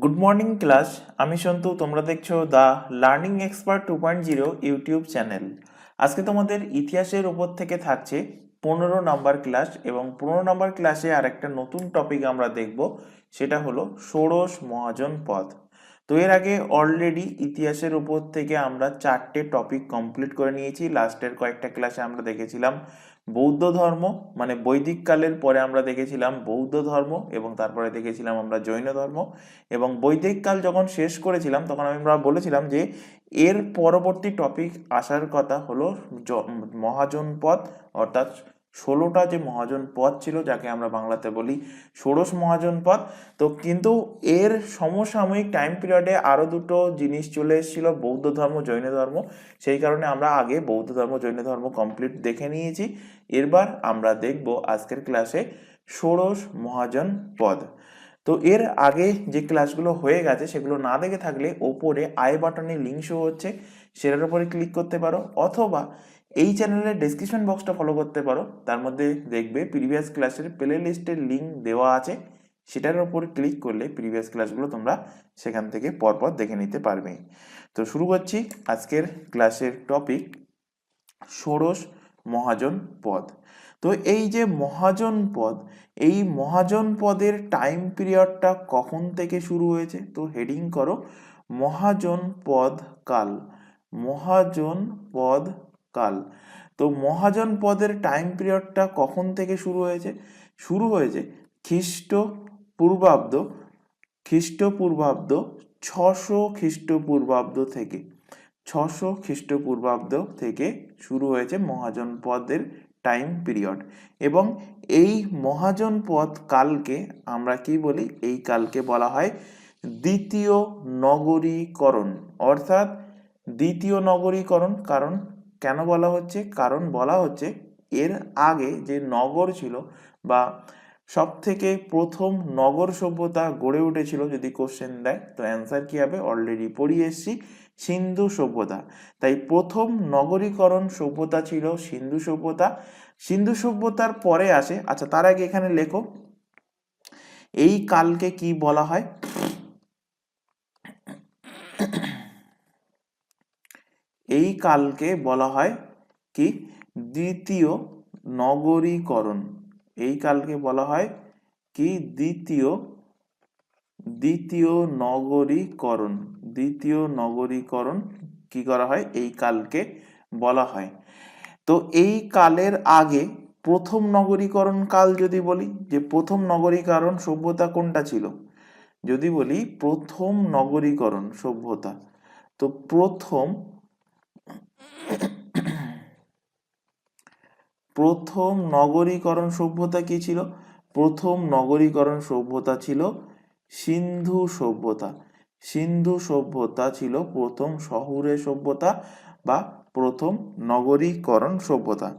Good morning class. আমি সন্তু, তোমরা দেখছো the learning expert 2.0 YouTube channel. আজকে তোমাদের ইতিহাসের উপর থেকে থাকছে 15 নম্বর ক্লাস, এবং 15 নম্বর ক্লাসে আর একটা নতুন টপিক আমরা দেখব, সেটা হলো ষোড়শ মহাজন পদ। তো এর আগে অলরেডি ইতিহাসের উপর থেকে আমরা 4টে টপিক কমপ্লিট করে নিয়েছি। লাস্টের কয়েকটা ক্লাসে আমরা দেখেছিলাম বৌদ্ধ ধর্ম, মানে বৈদিক কালের পরে আমরা দেখেছিলাম বৌদ্ধ ধর্ম, এবং তারপরে দেখেছিলাম আমরা জৈন ধর্ম। এবং বৈদিক কাল যখন শেষ করেছিলাম তখন আমরা বলেছিলাম যে এর পরবর্তী টপিক আসার কথা হলো মহাজন পদ, অর্থাৎ 16টা যে মহাজন পদ ছিল, যাকে আমরা বাংলাতে বলি ষোড়শ মহাজন পদ। তো কিন্তু এর সমসাময়িক টাইম পিরিয়ডে আরও দুটো জিনিস চলে এসেছিল, বৌদ্ধ ধর্ম, জৈন ধর্ম। সেই কারণে আমরা আগে বৌদ্ধ ধর্ম, জৈন ধর্ম কমপ্লিট দেখে নিয়েছি। এরবার আমরা দেখব আজকের ক্লাসে ষোড়শ মহাজন পদ। তো এর আগে যে ক্লাসগুলো হয়ে গেছে সেগুলো না দেখে থাকলে ওপরে আই বাটনে লিঙ্ক শো হচ্ছে, সেটার উপরে ক্লিক করতে পারো, অথবা এই চ্যানেলের ডেসক্রিপশন বক্সটা ফলো করতে পারো। তার মধ্যে দেখবে প্রিভিয়াস ক্লাসের প্লে লিস্টের লিঙ্ক দেওয়া আছে, সেটার উপর ক্লিক করলে প্রিভিয়াস ক্লাসগুলো তোমরা সেখান থেকে পরপর দেখে নিতে পারবে। তো শুরু করছি আজকের ক্লাসের টপিক ষোড়শ মহাজন পদ। তো এই যে মহাজন পদ, এই মহাজন পদের টাইম পিরিয়ডটা কখন থেকে শুরু হয়েছে? তো হেডিং করো মহাজন পদ কাল। মহাজন পদ কাল। তো মহাজন পদের টাইম পিরিয়ডটা কখন থেকে শুরু হয়েছে? শুরু হয়েছে খ্রিস্টপূর্বাব্দ 600 খ্রিস্টপূর্বাব্দ থেকে। 600 খ্রিস্টপূর্বাব্দ থেকে শুরু হয়েছে মহাজন পদের টাইম পিরিয়ড। এবং এই মহাজন পদ কালকে আমরা কি বলি? এই কালকে বলা হয় দ্বিতীয় নগরীকরণ, অর্থাৎ দ্বিতীয় নগরীকরণ। কারণ কেন বলা হচ্ছে? কারণ বলা হচ্ছে এর আগে যে নগর ছিল, বা সব থেকে প্রথম নগর সভ্যতা গড়ে উঠেছিল, যদি কোশ্চেন দেয় তো অ্যান্সার কি হবে? অলরেডি পড়িয়ে এসছি, সিন্ধু সভ্যতা। তাই প্রথম নগরীকরণ সভ্যতা ছিল সিন্ধু সভ্যতা। সিন্ধু সভ্যতার পরে আসে, আচ্ছা তার আগে এখানে লেখো এই কালকে কি বলা হয়? এই কালকে বলা হয় কি? দ্বিতীয় নগরীকরণ। এই কালকে বলা হয় কি? দ্বিতীয় নগরীকরণ। দ্বিতীয় নগরীকরণ কি করা হয়? এই কালকে বলা হয়। তো এই কালের আগে প্রথম নগরীকরণ কাল যদি বলি, যে প্রথম নগরীকরণ সভ্যতা কোনটা ছিল? যদি বলি প্রথম নগরীকরণ সভ্যতা, তো প্রথম নগরীকরণ সভ্যতা কি ছিল? প্রথম নগরীকরণ সভ্যতা ছিল সিন্ধু সভ্যতা। সিন্ধু সভ্যতা ছিল প্রথম শহুরে সভ্যতা বা প্রথম নগরীকরণ সভ্যতা।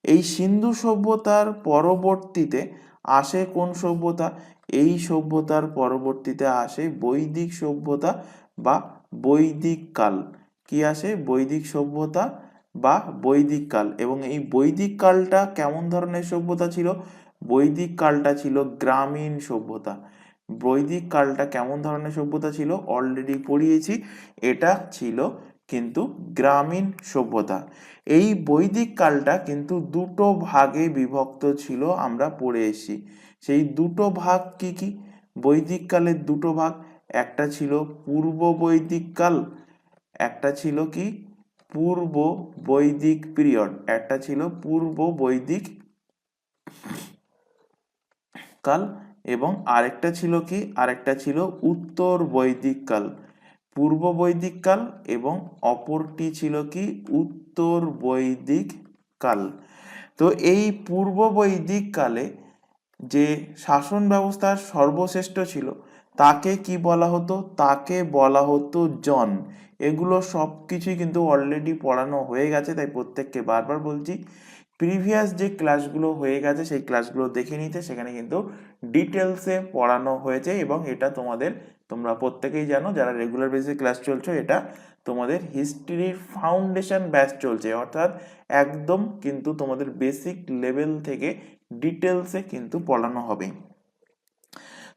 এই সিন্ধু সভ্যতার পরবর্তীতে আসে কোন সভ্যতা? এই সভ্যতার পরবর্তীতে আসে বৈদিক সভ্যতা বা বৈদিক কাল। কি আসে? বৈদিক সভ্যতা বা বৈদিক কাল। এবং এই বৈদিক কালটা কেমন ধরনের সভ্যতা ছিল? বৈদিক কালটা ছিল গ্রামীণ সভ্যতা। বৈদিক কালটা কেমন ধরনের সভ্যতা ছিল? অলরেডি পড়িয়েছি, এটা ছিল কিন্তু গ্রামীণ সভ্যতা। এই বৈদিক কালটা কিন্তু দুটো ভাগে বিভক্ত ছিল, আমরা পড়ে এসেছি। সেই দুটো ভাগ কি কি? বৈদিক কালের দুটো ভাগ, একটা ছিল পূর্ব বৈদিক কাল, একটা ছিল কি? পূর্ব বৈদিক পিরিয়ড। একটা ছিল পূর্ব বৈদিক কাল, এবং আরেকটা ছিল কি? আরেকটা ছিল উত্তর বৈদিক কাল। পূর্ব বৈদিক কাল এবং অপরটি ছিল কি? উত্তর বৈদিক কাল। তো এই পূর্ব বৈদিক কালে যে শাসন ব্যবস্থার সর্বশ্রেষ্ঠ ছিল তাকে কি বলা হতো? তাকে বলা হতো জন। এগুলো সব কিছুই কিন্তু অলরেডি পড়ানো হয়ে গেছে, তাই প্রত্যেককে বারবার বলছি প্রিভিয়াস যে ক্লাসগুলো হয়ে গেছে সেই ক্লাসগুলো দেখে নিতে, সেখানে কিন্তু ডিটেলসে পড়ানো হয়েছে। এবং এটা তোমরা প্রত্যেকেই জানো, যারা রেগুলার বেসিসে ক্লাস চলছো, এটা তোমাদের হিস্ট্রির ফাউন্ডেশন ব্যাচ চলছে, অর্থাৎ একদম কিন্তু তোমাদের বেসিক লেভেল থেকে ডিটেলসে কিন্তু পড়ানো হবে।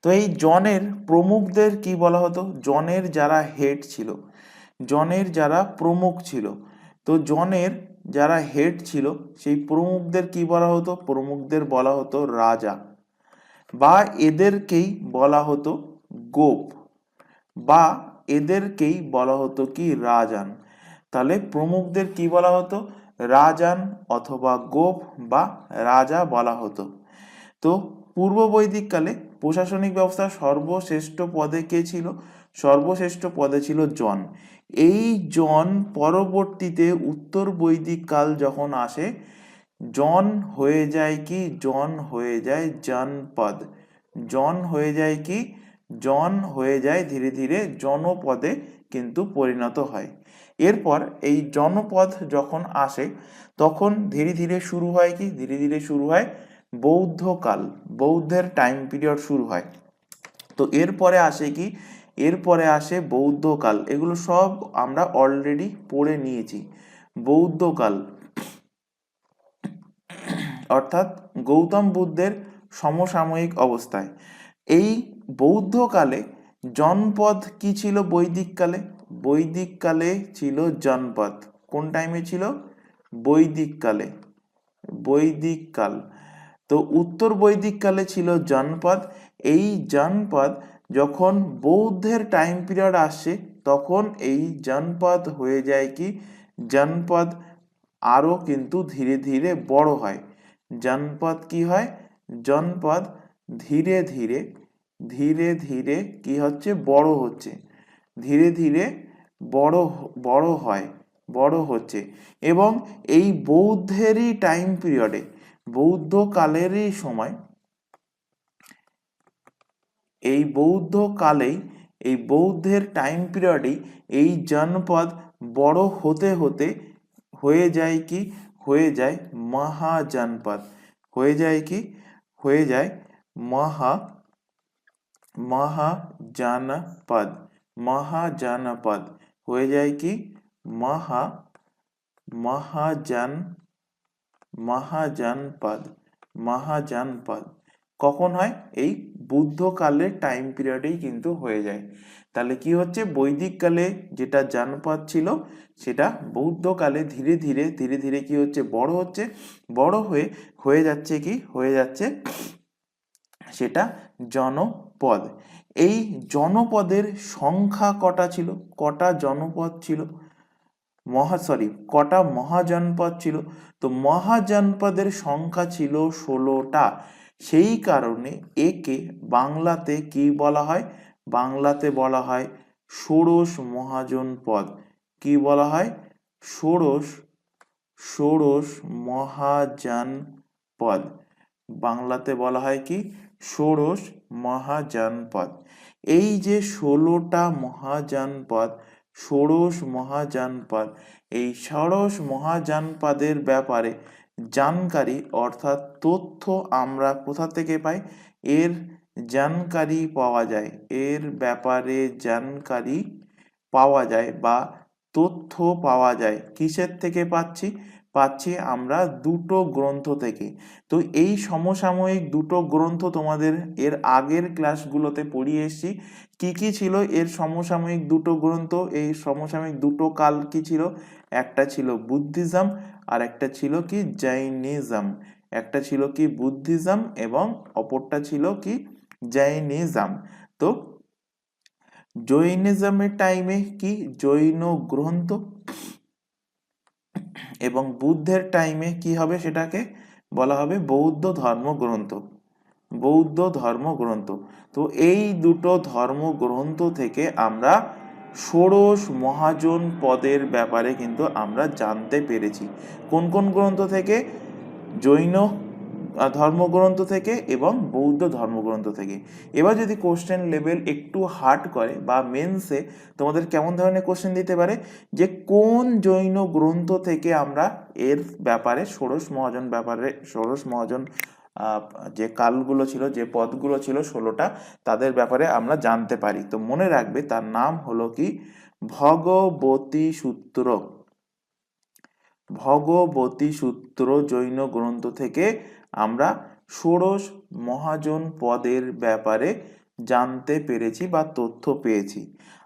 তো এই জনের প্রমুখদের কি বলা হতো? জনের যারা হেড ছিল, জনের যারা প্রমুখ ছিল, তো জনের যারা হেড ছিল সেই প্রমুখদের কি বলা হতো? প্রমুখদের বলা হতো রাজা, বা এদেরকেই বলা হতো গোপ, বা এদেরকেই বলা হতো কি রাজান। তাহলে প্রমুখদের কি বলা হতো? রাজান অথবা গোপ বা রাজা বলা হতো। তো পূর্ব বৈদিক কালে প্রশাসনিক ব্যবস্থার সর্বশ্রেষ্ঠ পদে কে ছিল? সর্বশ্রেষ্ঠ পদে ছিল জন। এই জন পরবর্তীতে উত্তর বৈদিক কাল যখন আসে, জন হয়ে যায় কি? জন হয়ে যায় জনপদ। জন হয়ে যায় কি? জন হয়ে যায় ধীরে ধীরে জনপদে কিন্তু পরিণত হয়। এরপর এই জনপদ যখন আসে তখন ধীরে ধীরে শুরু হয় কি? ধীরে ধীরে শুরু হয় বৌদ্ধকাল, বৌদ্ধের টাইম পিরিয়ড শুরু হয়। তো এরপরে আসে কি? এরপরে আসে বৌদ্ধকাল। এগুলো সব আমরা অলরেডি পড়ে নিয়েছি। বৌদ্ধকাল অর্থাৎ গৌতম বুদ্ধের সমসাময়িক অবস্থায়। এই বৌদ্ধকালে জনপদ কি ছিল? বৈদিক কালে, বৈদিক কালে ছিল জনপদ। কোন টাইমে ছিল? বৈদিক কালে, বৈদিক কাল। তো উত্তর বৈদিক কালে ছিল জনপদ। এই জনপদ যখন বৌদ্ধের টাইম পিরিয়ড আসছে তখন এই জনপদ হয়ে যায় কি? জনপদ আরও কিন্তু ধীরে ধীরে বড় হয়। জনপদ কি হয়? জনপদ ধীরে ধীরে ধীরে ধীরে কি হচ্ছে? বড় হচ্ছে, ধীরে ধীরে বড় বড় হয়, বড় হচ্ছে। এবং এই বৌদ্ধেরই টাইম পিরিয়ডে, বৌদ্ধকালেরই সময়, এই বৌদ্ধকালেই, এই বৌদ্ধের টাইম পিরিয়ডেই এই জনপদ বড় হতে হতে হয়ে যায় কি? হয়ে যায় মহাজনপদ। হয়ে যায় কি? হয়ে যায় মহাজনপদ। মহাজনপদ হয়ে যায় কি? মহাজন মহাজনপদ। মহাজনপদ কখন হয়? এই বুদ্ধকালের টাইম পিরিয়ডেই কিন্তু হয়ে যায়। তাহলে কি হচ্ছে? বৈদিক কালে যেটা জনপদ ছিল সেটা বৌদ্ধকালে ধীরে ধীরে ধীরে ধীরে কি হচ্ছে? বড় হচ্ছে, বড় হয়ে হয়ে যাচ্ছে কি? হয়ে যাচ্ছে সেটা জনপদ। এই জনপদের সংখ্যা কটা ছিল? কটা জনপদ ছিল? কটা মহাজনপদ ছিল? তো মহাজনপদের সংখ্যা ছিল 16টা। সেই কারণে একে বাংলাতে কি বলা হয়? বাংলাতে বলা হয় ষোড়শ মহাজনপদ। কি বলা হয়? ষোড়শ ষোড়শ মহাজনপদ। বাংলাতে বলা হয় কি? ষোড়শ মহাজনপদ। এই যে 16টা মহাজনপদ, ষোড়শ মহাজনপদ, এই ষোড়শ মহাজনপদের ব্যাপারে জানকারি অর্থাৎ তথ্য আমরা কোথা থেকে পাই? এর জানকারি পাওয়া যায়, এর ব্যাপারে জানকারি পাওয়া যায় বা তথ্য পাওয়া যায় কিসের থেকে পাচ্ছি? পাচ্ছি আমরা দুটো গ্রন্থ থেকে। তো এই সমসাময়িক দুটো গ্রন্থ তোমাদের এর আগের ক্লাসগুলোতে পড়িয়ে এসেছি। কি কি ছিল এর সমসাময়িক দুটো গ্রন্থ? এই সমসাময়িক দুটো কাল কি ছিল? একটা ছিল বুদ্ধিজম আর একটা ছিল কি? জৈনিজম। একটা ছিল কি? বুদ্ধিজম এবং অপরটা ছিল কি? জৈনিজম। তো জৈনিজমের টাইমে কি? জৈন গ্রন্থ, এবং বুদ্ধের টাইমে কি হবে? সেটাকে বলা হবে বৌদ্ধ ধর্মগ্রন্থ। বৌদ্ধ ধর্মগ্রন্থ। তো এই দুটো ধর্মগ্রন্থ থেকে আমরা ষোড়শ মহাজন পদের ব্যাপারে কিন্তু আমরা জানতে পেরেছি। কোন কোন গ্রন্থ থেকে? জৈন ধর্মগ্রন্থ থেকে এবং বৌদ্ধ ধর্মগ্রন্থ থেকে। এবার যদি কোশ্চেন লেভেল একটু হার্ড করে বা মেন্সে তোমাদের কেমন ধরনের কোশ্চেন দিতে পারে যে কোন জৈন গ্রন্থ থেকে আমরা এর ব্যাপারে ষোড়শ মহাজন ব্যাপারে, ষোড়শ মহাজন যে কালগুলো ছিল, যে পদগুলো ছিল 16টা, তাদের ব্যাপারে আমরা জানতে পারি। তো মনে রাখবে তার নাম হলো কি? ভগবতী সূত্র। ভগবতী সূত্র জৈন গ্রন্থ থেকে আমরা ষোড়শ মহাজন পদের ব্যাপারে জানতে পেরেছি বা তথ্য পেয়েছি।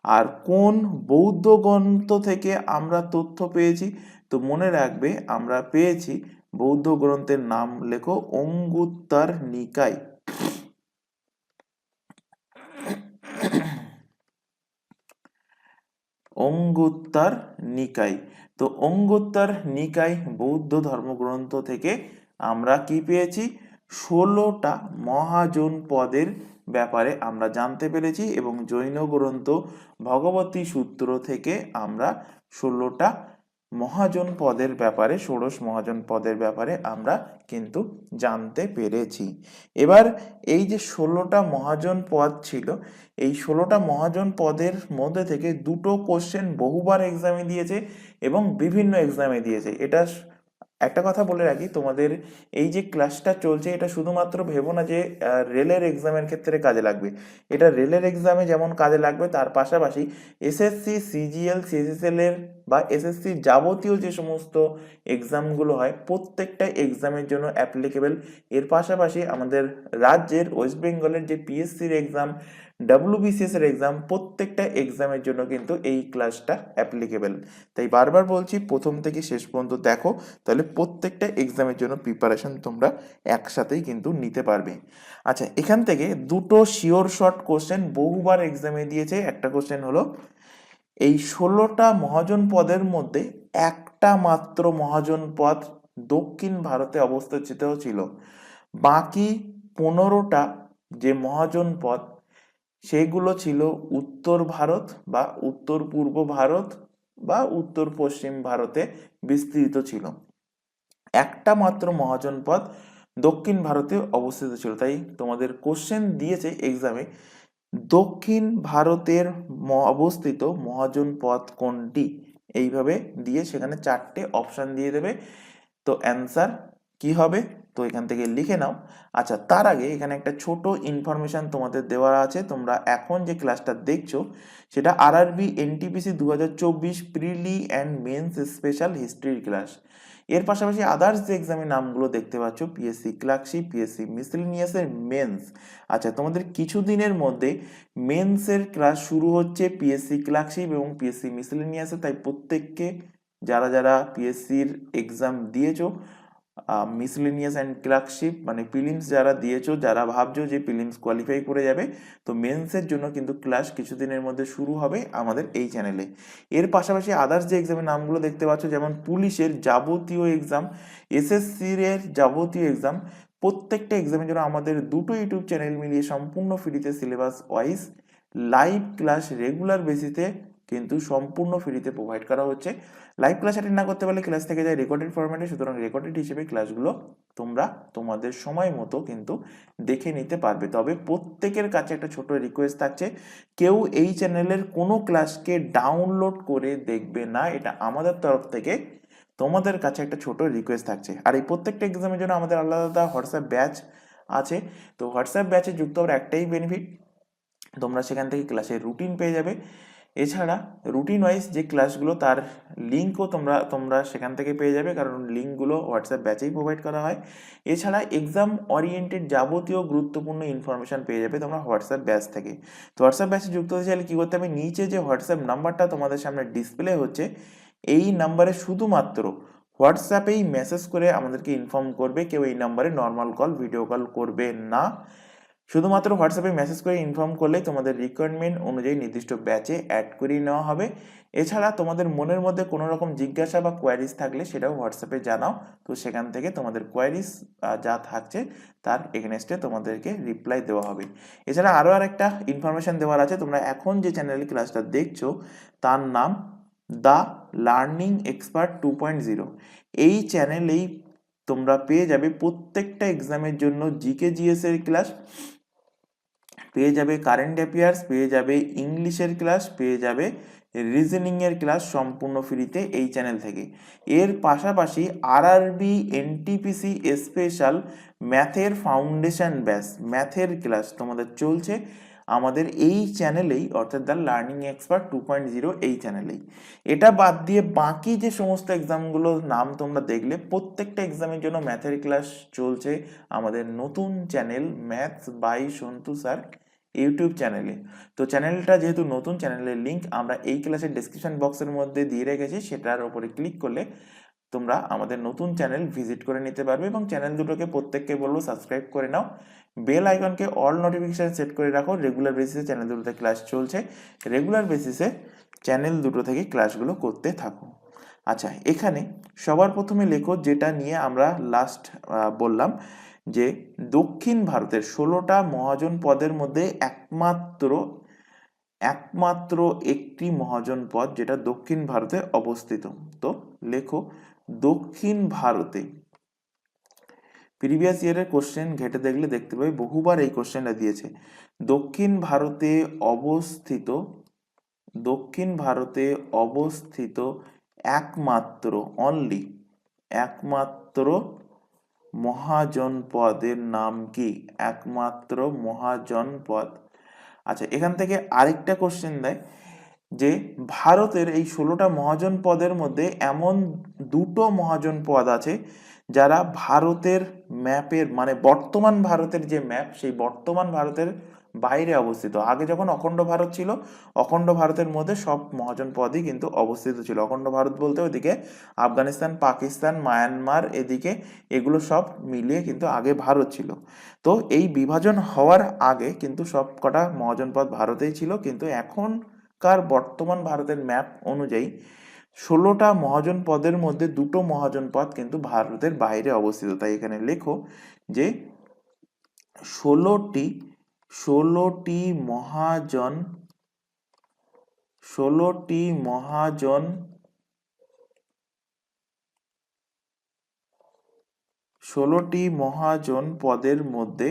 আর কোন বৌদ্ধ গ্রন্থ থেকে আমরা তথ্য পেয়েছি? তো মনে রাখবে আমরা পেয়েছি বৌদ্ধ গ্রন্থের নাম লেখো অঙ্গুত্তর নিকায়। অঙ্গুত্তর নিকায়। তো অঙ্গুত্তর নিকায় বৌদ্ধ ধর্মগ্রন্থ থেকে আমরা কি পেয়েছি? 16টা মহাজন পদের ব্যাপারে আমরা জানতে পেরেছি এবং জৈন গ্রন্থ ভগবতী সূত্র থেকে আমরা 16টা মহাজন পদের ব্যাপারে, ষোড়শ মহাজন পদের ব্যাপারে আমরা কিন্তু জানতে পেরেছি। এবার এই যে 16টা মহাজন পদ ছিল, এই 16টা মহাজন পদের মধ্যে থেকে দুটো কোশ্চেন বহুবার এক্সামে দিয়েছে এবং বিভিন্ন এক্সামে দিয়েছে। এটা একটা কথা বলে রাখি, তোমাদের এই যে ক্লাসটা চলছে এটা শুধুমাত্র ভেবো না যে রেলের এক্সামের ক্ষেত্রে কাজে লাগবে। এটা রেলের এক্সামে যেমন কাজে লাগবে, তার পাশাপাশি এসএসসি, সিজিএল, সিএসএসএল এর বা এসএসসি যাবতীয় যে সমস্ত এক্সামগুলো হয় প্রত্যেকটা এক্সামের জন্য অ্যাপ্লিকেবল। এর পাশাপাশি আমাদের রাজ্যের ওয়েস্ট বেঙ্গলের যে পিএসসির এক্সাম, ডাব্লিউবিসিএস এর এক্সাম, প্রত্যেকটা এক্সামের জন্য কিন্তু এই ক্লাসটা অ্যাপ্লিকেবল। তাই বারবার বলছি প্রথম থেকে শেষ পর্যন্ত দেখো, তাহলে প্রত্যেকটা এক্সামের জন্য প্রিপারেশন তোমরা একসাথেই কিন্তু নিতে পারবে। আচ্ছা, এখান থেকে দুটো শিওর শর্ট কোশ্চেন বহুবার এক্সামে দিয়েছে। একটা কোশ্চেন হলো এই 16টা মহাজন পদের মধ্যে একটা মাত্র মহাজন পদ দক্ষিণ ভারতে অবস্থিত ছিল, বাকি 15টা যে মহাজন পদ সেগুলো ছিল উত্তর ভারত বা উত্তর পূর্ব ভারত বা উত্তর পশ্চিম ভারতে বিস্তৃত ছিল। একটা মাত্র মহাজন পদ দক্ষিণ ভারতে অবস্থিত ছিল। তাই তোমাদের কোশ্চেন দিয়েছে এক্সামে দক্ষিণ ভারতের অবস্থিত মহাজন পদ কোনটি, এইভাবে দিয়ে সেখানে 4টে অপশন দিয়ে দেবে। তো অ্যান্সার কি হবে? তো এখান থেকে লিখে নাও। আচ্ছা, তার আগে এখানে একটা ছোট ইনফরমেশন তোমাদের দেওয়া আছে। তোমরা এখন যে ক্লাসটা দেখছো সেটা RRB NTPC 2024 prelim and mains special হিস্ট্রির ক্লাস। এর পাশাপাশি আদার্স যে এক্সামের নামগুলো দেখতে পাচ্ছ, পিএসসি ক্লার্কশিপ, পিএসসি মিসেলেনিয়াসের মেন্স। আচ্ছা, তোমাদের কিছুদিনের মধ্যে মেন্সের ক্লাস শুরু হচ্ছে পিএসসি ক্লার্কশিপ এবং পিএসসি মিসেলেনিয়াসে। তাই প্রত্যেককে যারা যারা পিএসসির এক্সাম দিয়েছো, মিসলেনিয়াস অ্যান্ড ক্লার্কশিপ মানে প্রিলিমস যারা দিয়েছো, যারা ভাবছো যে প্রিলিমস কোয়ালিফাই করে যাবে, তো মেন্সের জন্য কিন্তু ক্লাস কিছুদিনের মধ্যে শুরু হবে আমাদের এই চ্যানেলে। এর পাশাপাশি আদার্স যে এক্সামের নামগুলো দেখতে পাচ্ছ, যেমন পুলিশের যাবতীয় এক্সাম, এসএসসির এর যাবতীয় এক্সাম, প্রত্যেকটা এক্সামের জন্য আমাদের দুটো ইউটিউব চ্যানেল মিলিয়ে সম্পূর্ণ ফ্রিতে syllabus wise live class regular বেসিসে কিন্তু সম্পূর্ণ ফ্রিতে প্রোভাইড করা হচ্ছে। লাইভ ক্লাস অ্যাটেন্ড না করতে পারলে ক্লাস থেকে যায় রেকর্ডেড ফরম্যাটে, সুতরাং রেকর্ডেড হিসেবে ক্লাসগুলো তোমরা তোমাদের সময় মতো কিন্তু দেখে নিতে পারবে। তবে প্রত্যেকের কাছে একটা ছোট রিকোয়েস্ট থাকছে, কেউ এই চ্যানেলের কোনো ক্লাসকে ডাউনলোড করে দেখবে না, এটা আমাদের তরফ থেকে তোমাদের কাছে একটা ছোট রিকোয়েস্ট থাকছে। আর এই প্রত্যেকটা এক্সামের জন্য আমাদের আলাদা আলাদা হোয়াটসঅ্যাপ ব্যাচ আছে। তো হোয়াটসঅ্যাপ ব্যাচে যুক্ত হওয়ার একটাই বেনিফিট, তোমরা সেখান থেকে ক্লাসের রুটিন পেয়ে যাবে। এছাড়া রুটিন ওয়াইজ যে ক্লাসগুলো তার লিঙ্কও তোমরা সেখান থেকে পেয়ে যাবে, কারণ লিঙ্কগুলো হোয়াটসঅ্যাপ ব্যাচেই প্রোভাইড করা হয়। এছাড়া এক্সাম ওরিয়েন্টেড যাবতীয় গুরুত্বপূর্ণ ইনফরমেশন পেয়ে যাবে তোমরা হোয়াটসঅ্যাপ ব্যাচ থেকে। তো হোয়াটসঅ্যাপ ব্যাচে যুক্ত হতে চাইলে কী করতে হবে, নিচে যে হোয়াটসঅ্যাপ নাম্বারটা তোমাদের সামনে ডিসপ্লে হচ্ছে এই নাম্বারে শুধুমাত্র হোয়াটসঅ্যাপেই মেসেজ করে আমাদেরকে ইনফর্ম করবে। কেউ এই নাম্বারে নর্মাল কল, ভিডিও কল করবে না। শুধুমাত্র হোয়াটসঅ্যাপে মেসেজ করে ইনফর্ম করলেই তোমাদের রিকোয়ারমেন্ট অনুযায়ী নির্দিষ্ট ব্যাচে অ্যাড করিয়ে নেওয়া হবে। এছাড়া তোমাদের মনের মধ্যে কোনো রকম জিজ্ঞাসা বা কোয়ারিজ থাকলে সেটাও হোয়াটসঅ্যাপে জানাও। তো সেখান থেকে তোমাদের কোয়ারিজ যা থাকছে তার এগেনস্টে তোমাদেরকে রিপ্লাই দেওয়া হবে। এছাড়া আরও আরেকটা ইনফরমেশন দেওয়ার আছে, তোমরা এখন যে চ্যানেলের ক্লাসটা দেখছো তার নাম দ্য লার্নিং এক্সপার্ট 2.0। এই চ্যানেলেই তোমরা পেয়ে যাবে প্রত্যেকটা এক্সামের জন্য জিকে জিএস এর ক্লাস, পেয়ে যাবে কারেন্ট অ্যাফেয়ার্স, পেয়ে যাবে ইংলিশের ক্লাস, পেয়ে যাবে রিজনিংয়ের ক্লাস সম্পূর্ণ ফ্রিতে এই চ্যানেল থেকে। এর পাশাপাশি আরআরবি এনটিপিসি স্পেশাল ম্যাথের ফাউন্ডেশন ব্যাচ, ম্যাথের ক্লাস তোমাদের চলছে আমাদের এই চ্যানেলেই, অর্থাৎ দ্য লার্নিং এক্সপার্ট 2.0 এই চ্যানেলেই। এটা বাদ দিয়ে বাকি যে সমস্ত এক্সামগুলোর নাম তোমরা দেখলে প্রত্যেকটা এক্সামের জন্য ম্যাথের ক্লাস চলছে আমাদের নতুন channel maths by Santu sir YouTube চ্যানেলে। তো চ্যানেলটা যেহেতু নতুন, চ্যানেলের লিঙ্ক আমরা এই ক্লাসের ডেসক্রিপশন বক্সের মধ্যে দিয়ে রেখেছি, সেটার উপরে ক্লিক করলে তোমরা আমাদের নতুন চ্যানেল ভিজিট করে নিতে পারবে এবং চ্যানেল দুটোকে প্রত্যেককে বলবো সাবস্ক্রাইব করে নাও, বেল আইকনকে অল নোটিফিকেশন সেট করে রাখো। রেগুলার বেসিসে চ্যানেল দুটোতে ক্লাস চলছে, রেগুলার বেসিসে চ্যানেল দুটো থেকে ক্লাসগুলো করতে থাকো। আচ্ছা, এখানে সবার প্রথমে লেখো যেটা নিয়ে আমরা লাস্ট বললাম, যে দক্ষিণ ভারতের 16টা মহাজন পদের মধ্যে একমাত্র একটি মহাজন পদ যেটা দক্ষিণ ভারতে অবস্থিত। তো লেখো দক্ষিণ ভারতে। প্রিভিয়াস ইয়ারের কোশ্চেন ঘেটে দেখলে দেখতে পাবে বহুবার এই কোশ্চেনটা দিয়েছে। দক্ষিণ ভারতে অবস্থিত একমাত্র মহাজনপদের নাম কি? একমাত্র মহাজনপদ। আচ্ছা, এখান থেকে আরেকটা কোশ্চেন দেয় যে ভারতের এই 16টা মহাজনপদের মধ্যে এমন দুটো মহাজনপদ আছে যারা ভারতের ম্যাপের, মানে বর্তমান ভারতের যে ম্যাপ, সেই বর্তমান ভারতের বাইরে অবস্থিত। আগে যখন অখণ্ড ভারত ছিল, অখণ্ড ভারতের মধ্যে সব মহাজনপদই কিন্তু অবস্থিত ছিল। অখণ্ড ভারত বলতে ওদিকে আফগানিস্তান, পাকিস্তান, মায়ানমার, এদিকে এগুলো সব মিলিয়ে কিন্তু আগে ভারত ছিল। তো এই বিভাজন হওয়ার আগে কিন্তু সব কটা মহাজনপদ ভারতেই ছিল, কিন্তু এখনকার বর্তমান ভারতের ম্যাপ অনুযায়ী 16টা মহাজন পদের মধ্যে দুটো মহাজন পদ কিন্তু ভারতের বাইরে অবস্থিত। তাই এখানে লেখো যে 16টি মহাজন পদের মধ্যে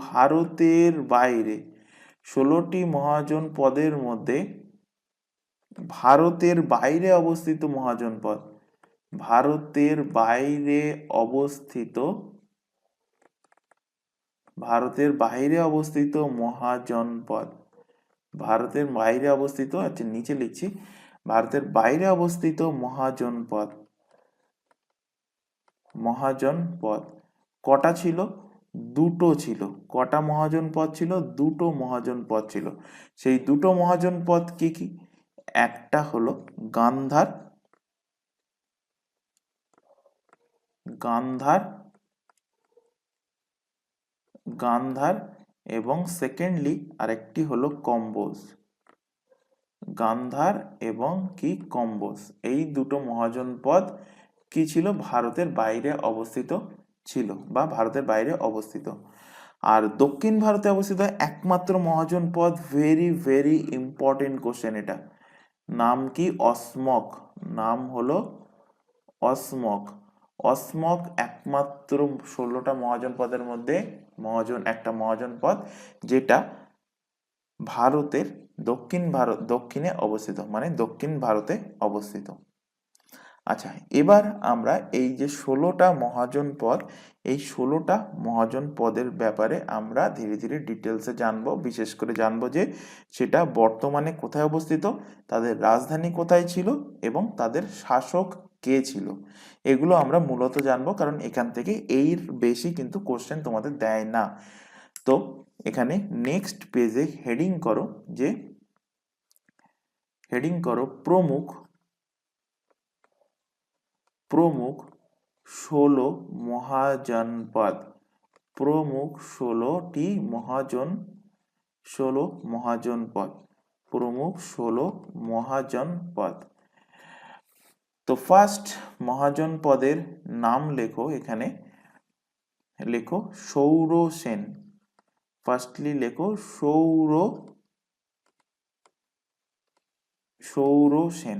ভারতের বাইরে 16টি মহাজন পদের মধ্যে ভারতের বাইরে অবস্থিত মহাজনপদ, ভারতের বাইরে অবস্থিত মহাজনপদ, আচ্ছা নিচে লিখছি, ভারতের বাইরে অবস্থিত মহাজনপদ কটা ছিল? দুটো ছিল। কটা মহাজনপদ ছিল? দুটো মহাজনপদ ছিল। সেই দুটো মহাজনপদ কি কি? একটা হলো গান্ধার এবং সেকেন্ডলি আরেকটি হলো কম্বোজ। গান্ধার এবং কি কম্বোজ, এই দুটো মহাজনপদ কি ছিল? ভারতের বাইরে অবস্থিত ছিল বা ভারতের বাইরে অবস্থিত। আর দক্ষিণ ভারতে অবস্থিত একমাত্র মহাজনপদ, ভেরি ভেরি ইম্পর্টেন্ট কোশ্চেন এটা, নাম কি? অসমক। নাম হলো অসমক একমাত্র 16টা মহাজনপদের মধ্যে একটা মহাজনপদ যেটা ভারতের দক্ষিণে অবস্থিত, মানে দক্ষিণ ভারতে অবস্থিত। আচ্ছা, এবার আমরা এই যে 16টা মহাজনপদ, এই 16টা মহাজনপদের ব্যাপারে আমরা ধীরে ধীরে ডিটেলসে জানবো। বিশেষ করে জানবো যে সেটা বর্তমানে কোথায় অবস্থিত, তাদের রাজধানী কোথায় ছিল এবং তাদের শাসক কে ছিল, এগুলো আমরা মূলত জানবো, কারণ এখান থেকে এর বেশি কিন্তু কোশ্চেন তোমাদের দেয় না। তো এখানে নেক্সট পেজে হেডিং করো প্রমুখ 16 মহাজনপদ। প্রমুখ 16টি মহাজনপদ। তো ফার্স্ট মহাজনপদের নাম লেখো, এখানে লেখো সৌরসেন। ফার্স্টলি লেখো সৌরসেন।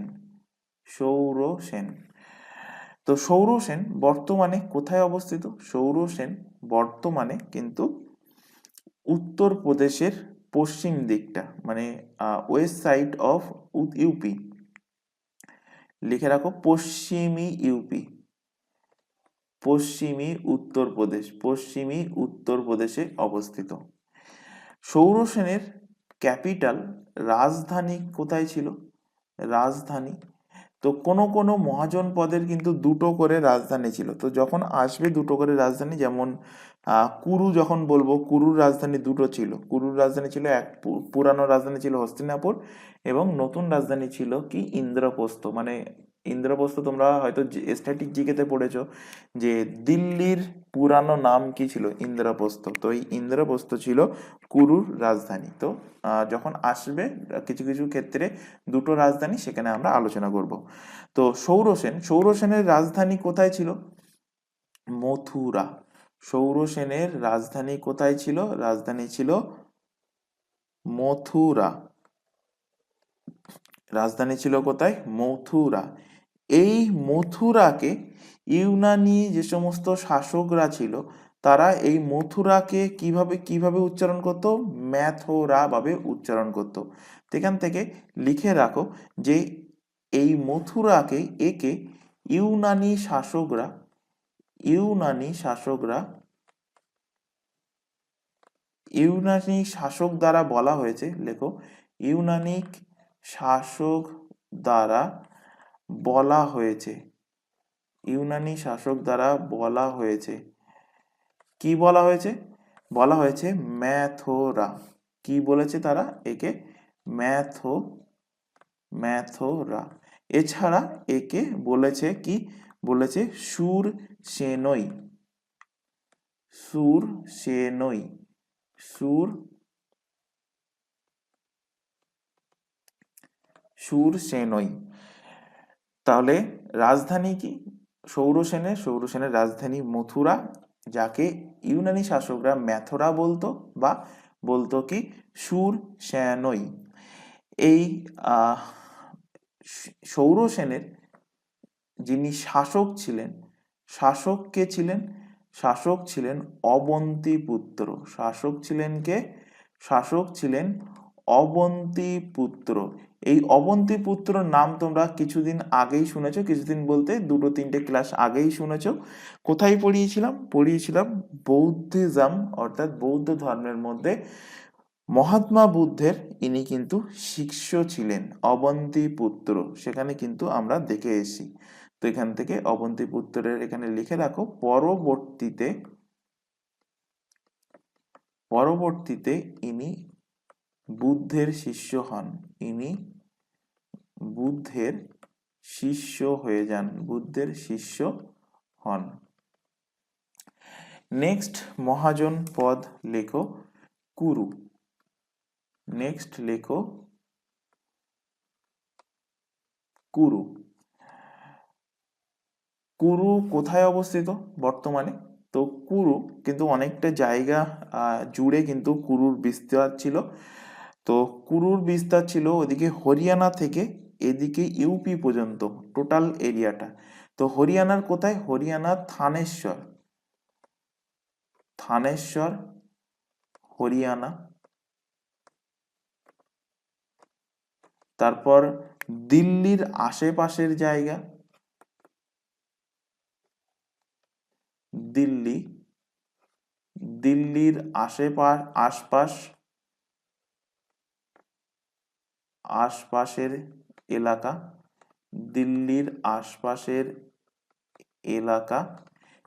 তো সৌরসেন বর্তমানে কোথায় অবস্থিত? সৌরসেন বর্তমানে কিন্তু উত্তরপ্রদেশের পশ্চিম দিকটা, মানে ওয়েস্ট সাইড অফ ইউপি, লিখে রাখো পশ্চিমী উত্তরপ্রদেশে অবস্থিত। সৌরসেনের ক্যাপিটাল, রাজধানী কোথায় ছিল? রাজধানী তো কোনো কোনো মহাজন পদের কিন্তু দুটো করে রাজধানী ছিল। তো যখন আসবে দুটো করে রাজধানী, যেমন কুরু যখন বলবো, কুরুর রাজধানী দুটো ছিল। কুরুর রাজধানী ছিল পুরানো রাজধানী ছিল হস্তিনাপুর, এবং নতুন রাজধানী ছিল কি ইন্দ্রপ্রস্থ। মানে ইন্দ্রপ্রস্থ তোমরা হয়তো স্ট্যাটিক জিকেতে পড়েছো যে দিল্লির পুরানো নাম কি ছিল, ইন্দ্রপ্রস্থ। তো এই ইন্দ্রপ্রস্থ ছিল কুরুর রাজধানী। তো যখন আসবে কিছু কিছু ক্ষেত্রে দুটো রাজধানী, সেখানে আমরা আলোচনা করব। তো সৌরসেনের রাজধানী কোথায় ছিল? মথুরা। সৌরসেনের রাজধানী কোথায় ছিল? রাজধানী ছিল মথুরা। রাজধানী ছিল কোথায়? মথুরা। এই মথুরাকে ইউনানি যে সমস্ত শাসকরা ছিল, তারা এই মথুরাকে কিভাবে কিভাবে উচ্চারণ করত? ম্যাথোরা ভাবে উচ্চারণ করত। এখান থেকে লিখে রাখো যে এই মথুরাকে, একে ইউনানি শাসকরা ইউনানি শাসক দ্বারা বলা হয়েছে। লেখো, ইউনানিক শাসক দ্বারা বলা হয়েছে। ইউনানি শাসক দ্বারা বলা হয়েছে। কি বলা হয়েছে? বলা হয়েছে ম্যাথোরা। কি বলেছে তারা? একে ম্যাথোরা। এছাড়া একে বলেছে কি? বলেছে সুরসেনই। সুরসেনই। তাহলে রাজধানী কি? সৌরসেনের রাজধানী মথুরা, যাকে ইউনানি শাসকরা ম্যাথোরা বলতো, বা বলতো কি সুরসেনই। এই সৌরসেনের যিনি শাসক ছিলেন, শাসক কে ছিলেন? শাসক ছিলেন অবন্তিপুত্র। শাসক ছিলেন কে? শাসক ছিলেন অবন্তিপুত্র। এই অবন্তিপুত্র নাম তোমরা কিছুদিন আগেই শুনেছো, কিছুদিন বলতে দুটো তিনটে ক্লাস আগেই শুনেছো। কোথায় পড়িয়েছিলাম বৌদ্ধিজম, অর্থাৎ বৌদ্ধ ধর্মের মধ্যে মহাত্মা বুদ্ধের ইনি কিন্তু শিষ্য ছিলেন, অবন্তিপুত্র। সেখানে কিন্তু আমরা দেখে এসেছি। তো এখান থেকে অবন্তিপুত্রের এখানে লিখে রাখো। পরবর্তীতে ইনি বুদ্ধের শিষ্য হন। ইনি বুদ্ধের শিষ্য হয়ে যান, বুদ্ধের শিষ্য হন। নেক্সট মহাজন পদ লেখো কুরু। নেক্সট লেখো কুরু। কুরু কোথায় অবস্থিত বর্তমানে? তো কুরু কিন্তু অনেকটা জায়গা জুড়ে কিন্তু কুরুর বিস্তার ছিল। তো কুরুর বিস্তার ছিল ওদিকে হরিয়ানা থেকে এদিকে ইউপি পর্যন্ত, টোটাল এরিয়াটা। তো হরিয়ানার কোথায়? হরিয়ানার থানেশ্বর হরিয়ানা। তারপর দিল্লির আশেপাশের জায়গা, দিল্লির আশপাশের এলাকা, দিল্লির আশপাশের এলাকা,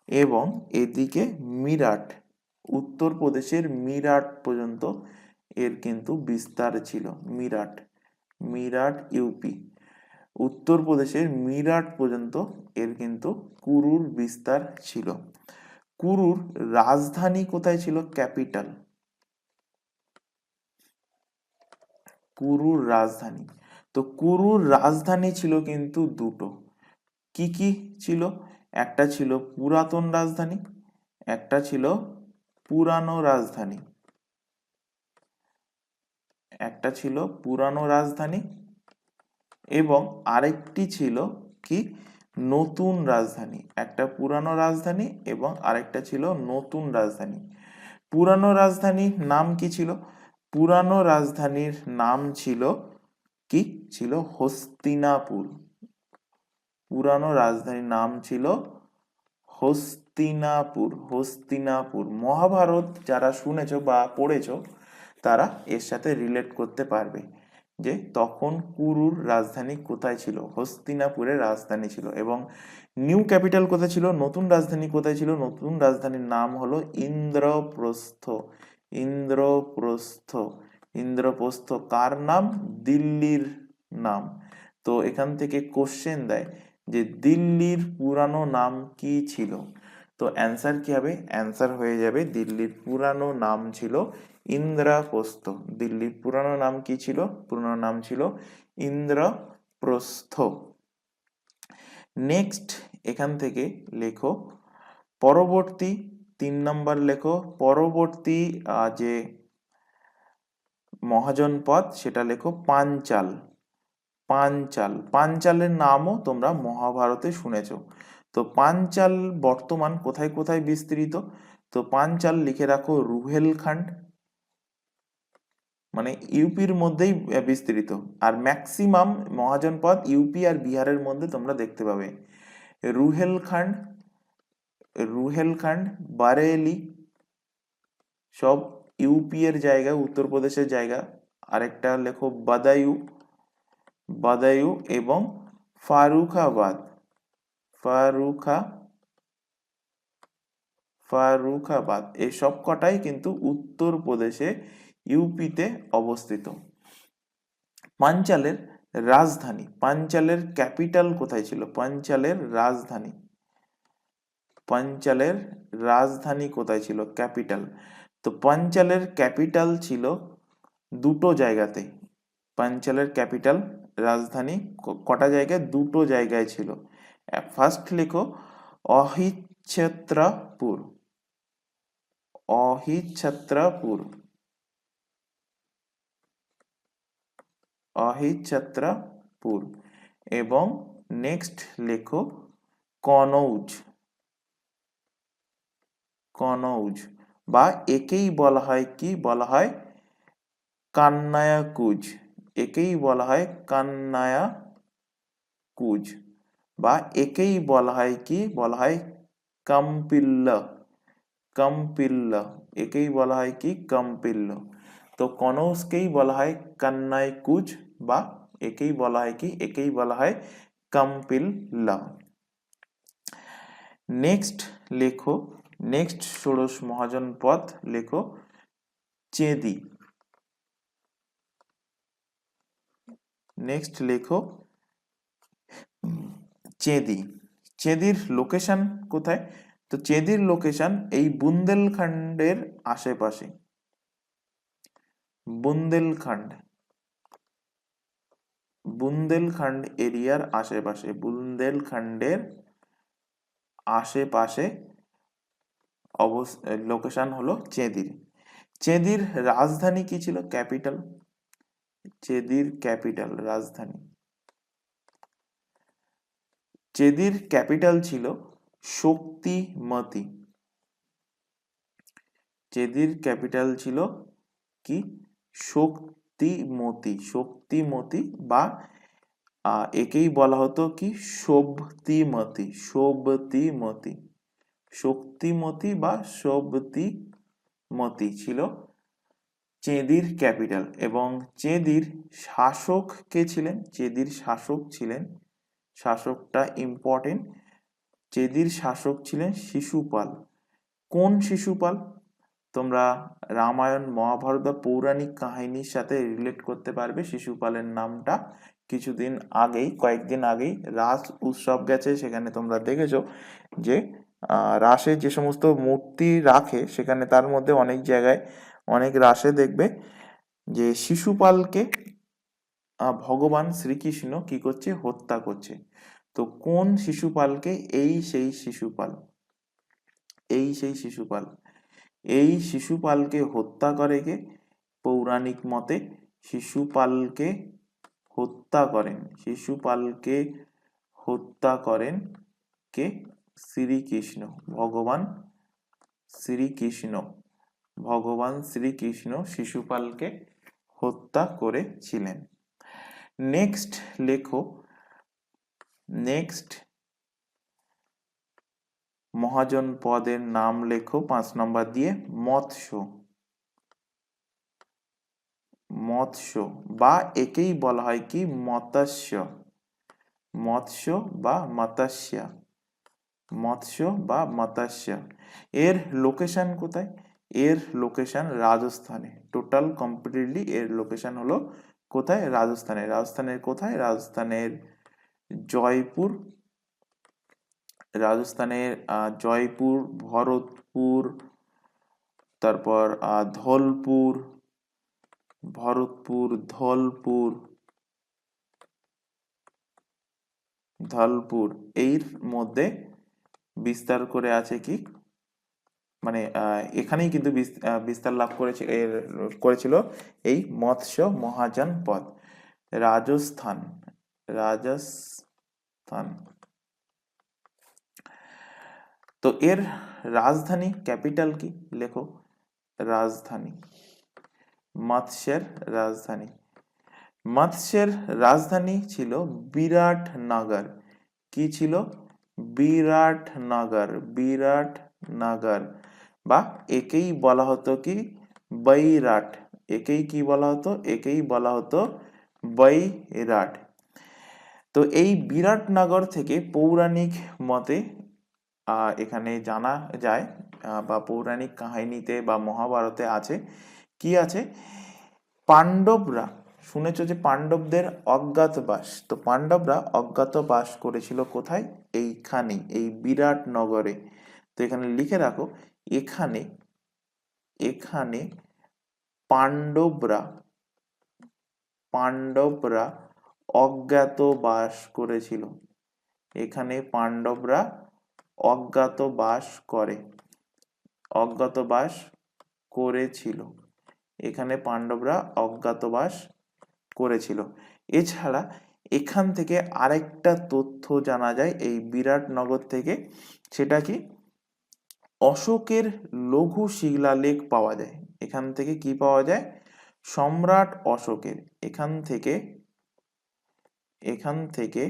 এবং এদিকে মিরাট, উত্তরপ্রদেশের মিরাট পর্যন্ত এর কিন্তু বিস্তার ছিল। মিরাট ইউপি, উত্তরপ্রদেশের মিরাট পর্যন্ত এর কিন্তু কুরুর বিস্তার ছিল। কুরুর রাজধানী কোথায় ছিল? ক্যাপিটাল। কুরুর রাজধানী, তো কুরুর রাজধানী ছিল কিন্তু দুটো। কি কি ছিল? একটা ছিল পুরাতন রাজধানী, একটা ছিল পুরানো রাজধানী। একটা ছিল পুরানো রাজধানী, এবং আরেকটি ছিল কি? নতুন রাজধানী। একটা পুরানো রাজধানী এবং আরেকটা ছিল নতুন রাজধানী। পুরানো রাজধানীর নাম কি ছিল? পুরানো রাজধানীর নাম ছিল কি? ছিল হস্তিনাপুর। পুরানো রাজধানীর নাম ছিল হস্তিনাপুর। মহাভারত যারা শুনেছো বা পড়েছো, তারা এর সাথে রিলেট করতে পারবে যে তখন কুরুর রাজধানী কোথায় ছিল, হস্তিনাপুরের রাজধানী ছিল। এবং নিউ ক্যাপিটাল কোথায় ছিল, নতুন রাজধানী কোথায় ছিল, নতুন রাজধানীর নাম হলো ইন্দ্রপ্রস্থ। ইন্দ্রপ্রস্থ। ইন্দ্রপ্রস্থ কার নাম, দিল্লির নাম। তো এখান থেকে কোশ্চেন দেয় যে দিল্লির পুরানো নাম কি ছিল, তো অ্যান্সার কি হবে, অ্যান্সার হয়ে যাবে দিল্লির পুরানো নাম ছিল ইন্দ্রপ্রস্থ। দিল্লির পুরানো নাম কি ছিল, পুরানো নাম ছিল ইন্দ্রপ্রস্থ। নেক্সট এখান থেকে লেখো পরবর্তী 3 নম্বর লেখো পরবর্তী যে মহাজনপদ সেটা লেখো পাঞ্চাল। পাঞ্চাল, পাঞ্চালের নামও তোমরা মহাভারতে শুনেছো। তো পাঞ্চাল বর্তমান কোথায় কোথায় বিস্তৃত, তো পাঞ্চাল লিখে রাখো রুহেলখণ্ড, মানে ইউপির মধ্যেই বিস্তৃত। আর ম্যাক্সিমাম মহাজনপদ ইউপি আর বিহারের মধ্যে তোমরা দেখতে পাবে। রুহেলখণ্ড, রুহেলখণ্ড, বারেলি সব ইউপি এর জায়গা, উত্তরপ্রদেশের জায়গা। আরেকটা লেখো বাদায়ু, বাদায়ু এবং ফারুখাবাদ, ফারুখাবাদ এই সব কটাই কিন্তু উত্তরপ্রদেশে ইউপিতে অবস্থিত। পাঞ্চালের রাজধানী, পাঞ্চালের ক্যাপিটাল কোথায় ছিল, পাঞ্চালের রাজধানী, পাঞ্চালের রাজধানী কোথায় ছিল, ক্যাপিটাল। তো পাঞ্চালের ক্যাপিটাল ছিল দুটো জায়গাতে। পাঞ্চালের ক্যাপিটাল রাজধানী কটা জায়গায়, দুটো জায়গায় ছিল। ফার্স্ট লেখো অহিচ্ছত্রপুর, অহিচ্ছত্রপুর, অহিচ্ছত্রপুর। এবং নেক্সট লেখো কনৌজ, কনৌজ, বা একেই বলা হয় কি বলা হয়, কান্নায়াকুজ, একেই বলা হয় কান্নায়াকুজ, বা একেই বলা হয় কি বলা হয় কাম্পিল্ল, কাম্পিল্ল, একেই বলা হয় কি কাম্পিল্ল। তো কনৌজকেই বলা হয় কান্নাইকুজ, বা একেই বলা হয় কি, একেই বলা হয় কাম্পিল্লা। নেক্সট লেখো, নেক্সট ষোড়শ মহাজনপদ লেখো চেদি। নেক্সট লেখো চেদি। চেদির লোকেশন কোথায়, তো চেদির লোকেশন এই বুন্দেলখণ্ডের আশেপাশে, বুন্দেলখণ্ড, বুন্দেলখণ্ড এরিয়ার আশেপাশে, বুন্দেলখণ্ডের আশেপাশে লোকেশন হলো চেদির। চেদির রাজধানী কি ছিল, ক্যাপিটাল, চেদির ক্যাপিটাল রাজধানী, চেদির ক্যাপিটাল ছিল শক্তিমতি। চেদির ক্যাপিটাল ছিল কি, শক্তিমতি, শক্তিমতি, বা একেই বলা হতো কি শক্তিমতি, শক্তিমতি, শক্তিমতি বা শক্তিমতি ছিল চেদির ক্যাপিটাল। এবং চেদির শাসক কে ছিলেন, চেদির শাসক ছিলেন, শাসকটা ইম্পর্টেন্ট, চেদির শাসক ছিলেন শিশুপাল। কোন শিশুপাল, তোমরা রামায়ণ মহাভারত বা পৌরাণিক কাহিনীর সাথে রিলেট করতে পারবে শিশুপালের নামটা। কিছুদিন আগেই, কয়েকদিন আগেই রাস উৎসব গেছে, সেখানে তোমরা দেখেছো যে রাসে যে সমস্ত মূর্তি রাখে সেখানে তার মধ্যে অনেক জায়গায় অনেক রাসে দেখবে যে শিশুপালকে ভগবান শ্রীকৃষ্ণ কি করছে, হত্যা করছে। তো কোন শিশুপালকে, এই সেই শিশুপাল, এই সেই শিশুপাল, এই শিশুপালকে হত্যা করে কে, পৌরাণিক মতে শিশুপালকে হত্যা করেন, শিশুপালকে হত্যা করেন কে, শ্রীকৃষ্ণ, ভগবান শ্রীকৃষ্ণ, ভগবান শ্রীকৃষ্ণ শিশুপালকে হত্যা করেছিলেন। নেক্সট লেখো, নেক্সট মহাজনপদের নাম লেখো 5 নম্বর দিয়ে মৎস্য, মৎস্য বা একেই বলা হয় কি মৎস্য, মৎস্য বা মৎস্য, মৎস্য বা মৎস্য। এর লোকেশন কোথায়? এর লোকেশন রাজস্থানে। টোটাল কমপ্লিটলি এর লোকেশন হলো কোথায়? রাজস্থানে। রাজস্থানের কোথায়? রাজস্থানের জয়পুর, রাজস্থানের জয়পুর, ভরতপুর, তারপর ধোলপুর, ভরতপুর, ধোলপুর, ধলপুর, এর মধ্যে বিস্তার করে আছে কি, মানে এখানেই কিন্তু বিস্তার লাভ করেছিল এই মৎস্য মহাজন পদ। রাজস্থান, রাজস্থান। তো এর রাজধানী ক্যাপিটাল কি? লেখো রাজধানী, মৎস্যের রাজধানী। মৎস্যের রাজধানী ছিল বিরাটনগর। কি ছিল? বিরাটনগর, বিরাটনগর, বা একেই বলা হতো কি বৈরাট। একেই কি বলা হতো? একেই বলা হতো বৈরাট। তো এই বিরাটনগর থেকে পৌরাণিক মতে এখানে জানা যায় বা পৌরাণিক কাহিনীতে বা মহাভারতে আছে, কি আছে? পাণ্ডবরা, শুনেছো যে পাণ্ডবদের অজ্ঞাতবাস, তো পাণ্ডবরা অজ্ঞাতবাস করেছিল কোথায়? এইখানে, এই বিরাটনগরে। তো এখানে লিখে রাখো, এখানে, এখানে পাণ্ডবরা, পাণ্ডবরা অজ্ঞাতবাস করেছিল। এখানে পাণ্ডবরা অজ্ঞাতবাস করে, অজ্ঞাতবাস করেছিল। এখানে পাণ্ডবরা অজ্ঞাতবাস করেছিল। এছাড়া এখান থেকে আরেকটা তথ্য জানা যায় এই বিরাটনগর থেকে, সেটা কি? অশোকের লঘু শিলালেখ পাওয়া যায়। এখান থেকে কি পাওয়া যায়? সম্রাট অশোকের, এখান থেকে, এখান থেকে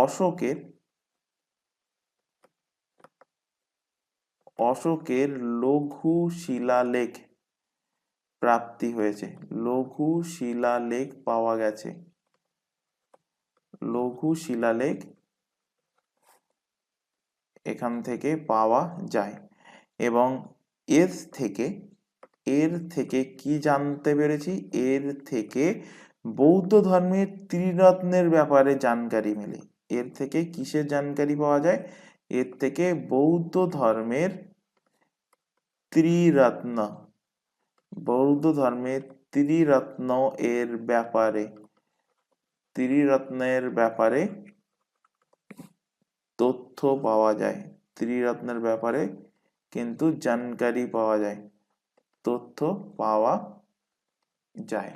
অশোকের, অশোকের লঘু শিলালেখ প্রাপ্তি হয়েছে। লঘু শিলালেখ পাওয়া গেছে, লঘু শিলালেখ এখান থেকে পাওয়া যায়। এবং এর থেকে, এর থেকে কি জানতে পেরেছি? এর থেকে বৌদ্ধ ধর্মের ত্রিরত্নের ব্যাপারে জানকারি মেলে। এর থেকে কিসের জানকারি পাওয়া যায়? এর থেকে বৌদ্ধ ধর্মের ত্রিরত্ন, বৌদ্ধ ধর্মের ত্রিরত্ন এর ব্যাপারে, ত্রিরত্নের ব্যাপারে তথ্য পাওয়া যায়। ত্রিরত্নের ব্যাপারে কিন্তু জানকারি পাওয়া যায়, তথ্য পাওয়া যায়।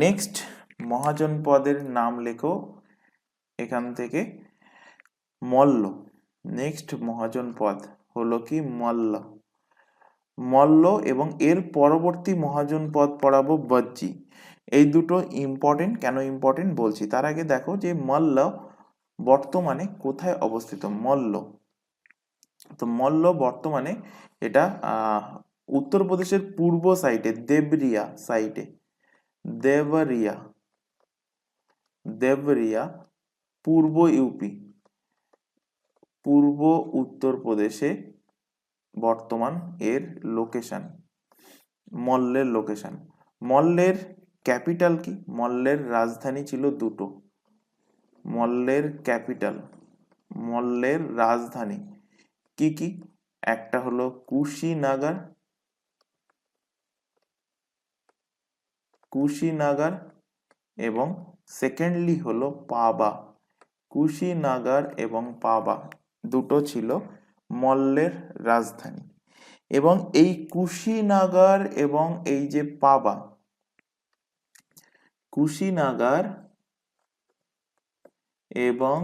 নেক্সট মহাজনপদের নাম লেখো এখান থেকে মল্ল। নেক্সট মহাজনপদ হলো কি মল্ল। মল্ল এবং এর পরবর্তী মহাজনপদ পড়াবো বজ্জী। এই দুটো ইম্পর্টেন্ট। কেন ইম্পর্টেন্ট বলছি, তার আগে দেখো যে মল্ল বর্তমানে কোথায় অবস্থিত। মল্ল, তো মল্ল বর্তমানে এটা উত্তরপ্রদেশের পূর্ব সাইডে দেবরিয়া সাইডে, দেবরিয়া, দেবরিয়া, পূর্ব ইউপি, পূর্ব উত্তরপ্রদেশে বর্তমান এর লোকেশন, মল্লের লোকেশন। মল্লের ক্যাপিটাল কি? মল্লের রাজধানী ছিল দুটো। মল্লের ক্যাপিটাল, মল্লের রাজধানী কি কি? একটা হলো কুশিনাগার, কুশিনাগার, এবং সেকেন্ডলি হলো পাবা। কুশিনাগার এবং পাবা দুটো ছিল মল্লের রাজধানী। এবং এই কুশিনাগার এবং এই যে পাবা, কুশিনাগার এবং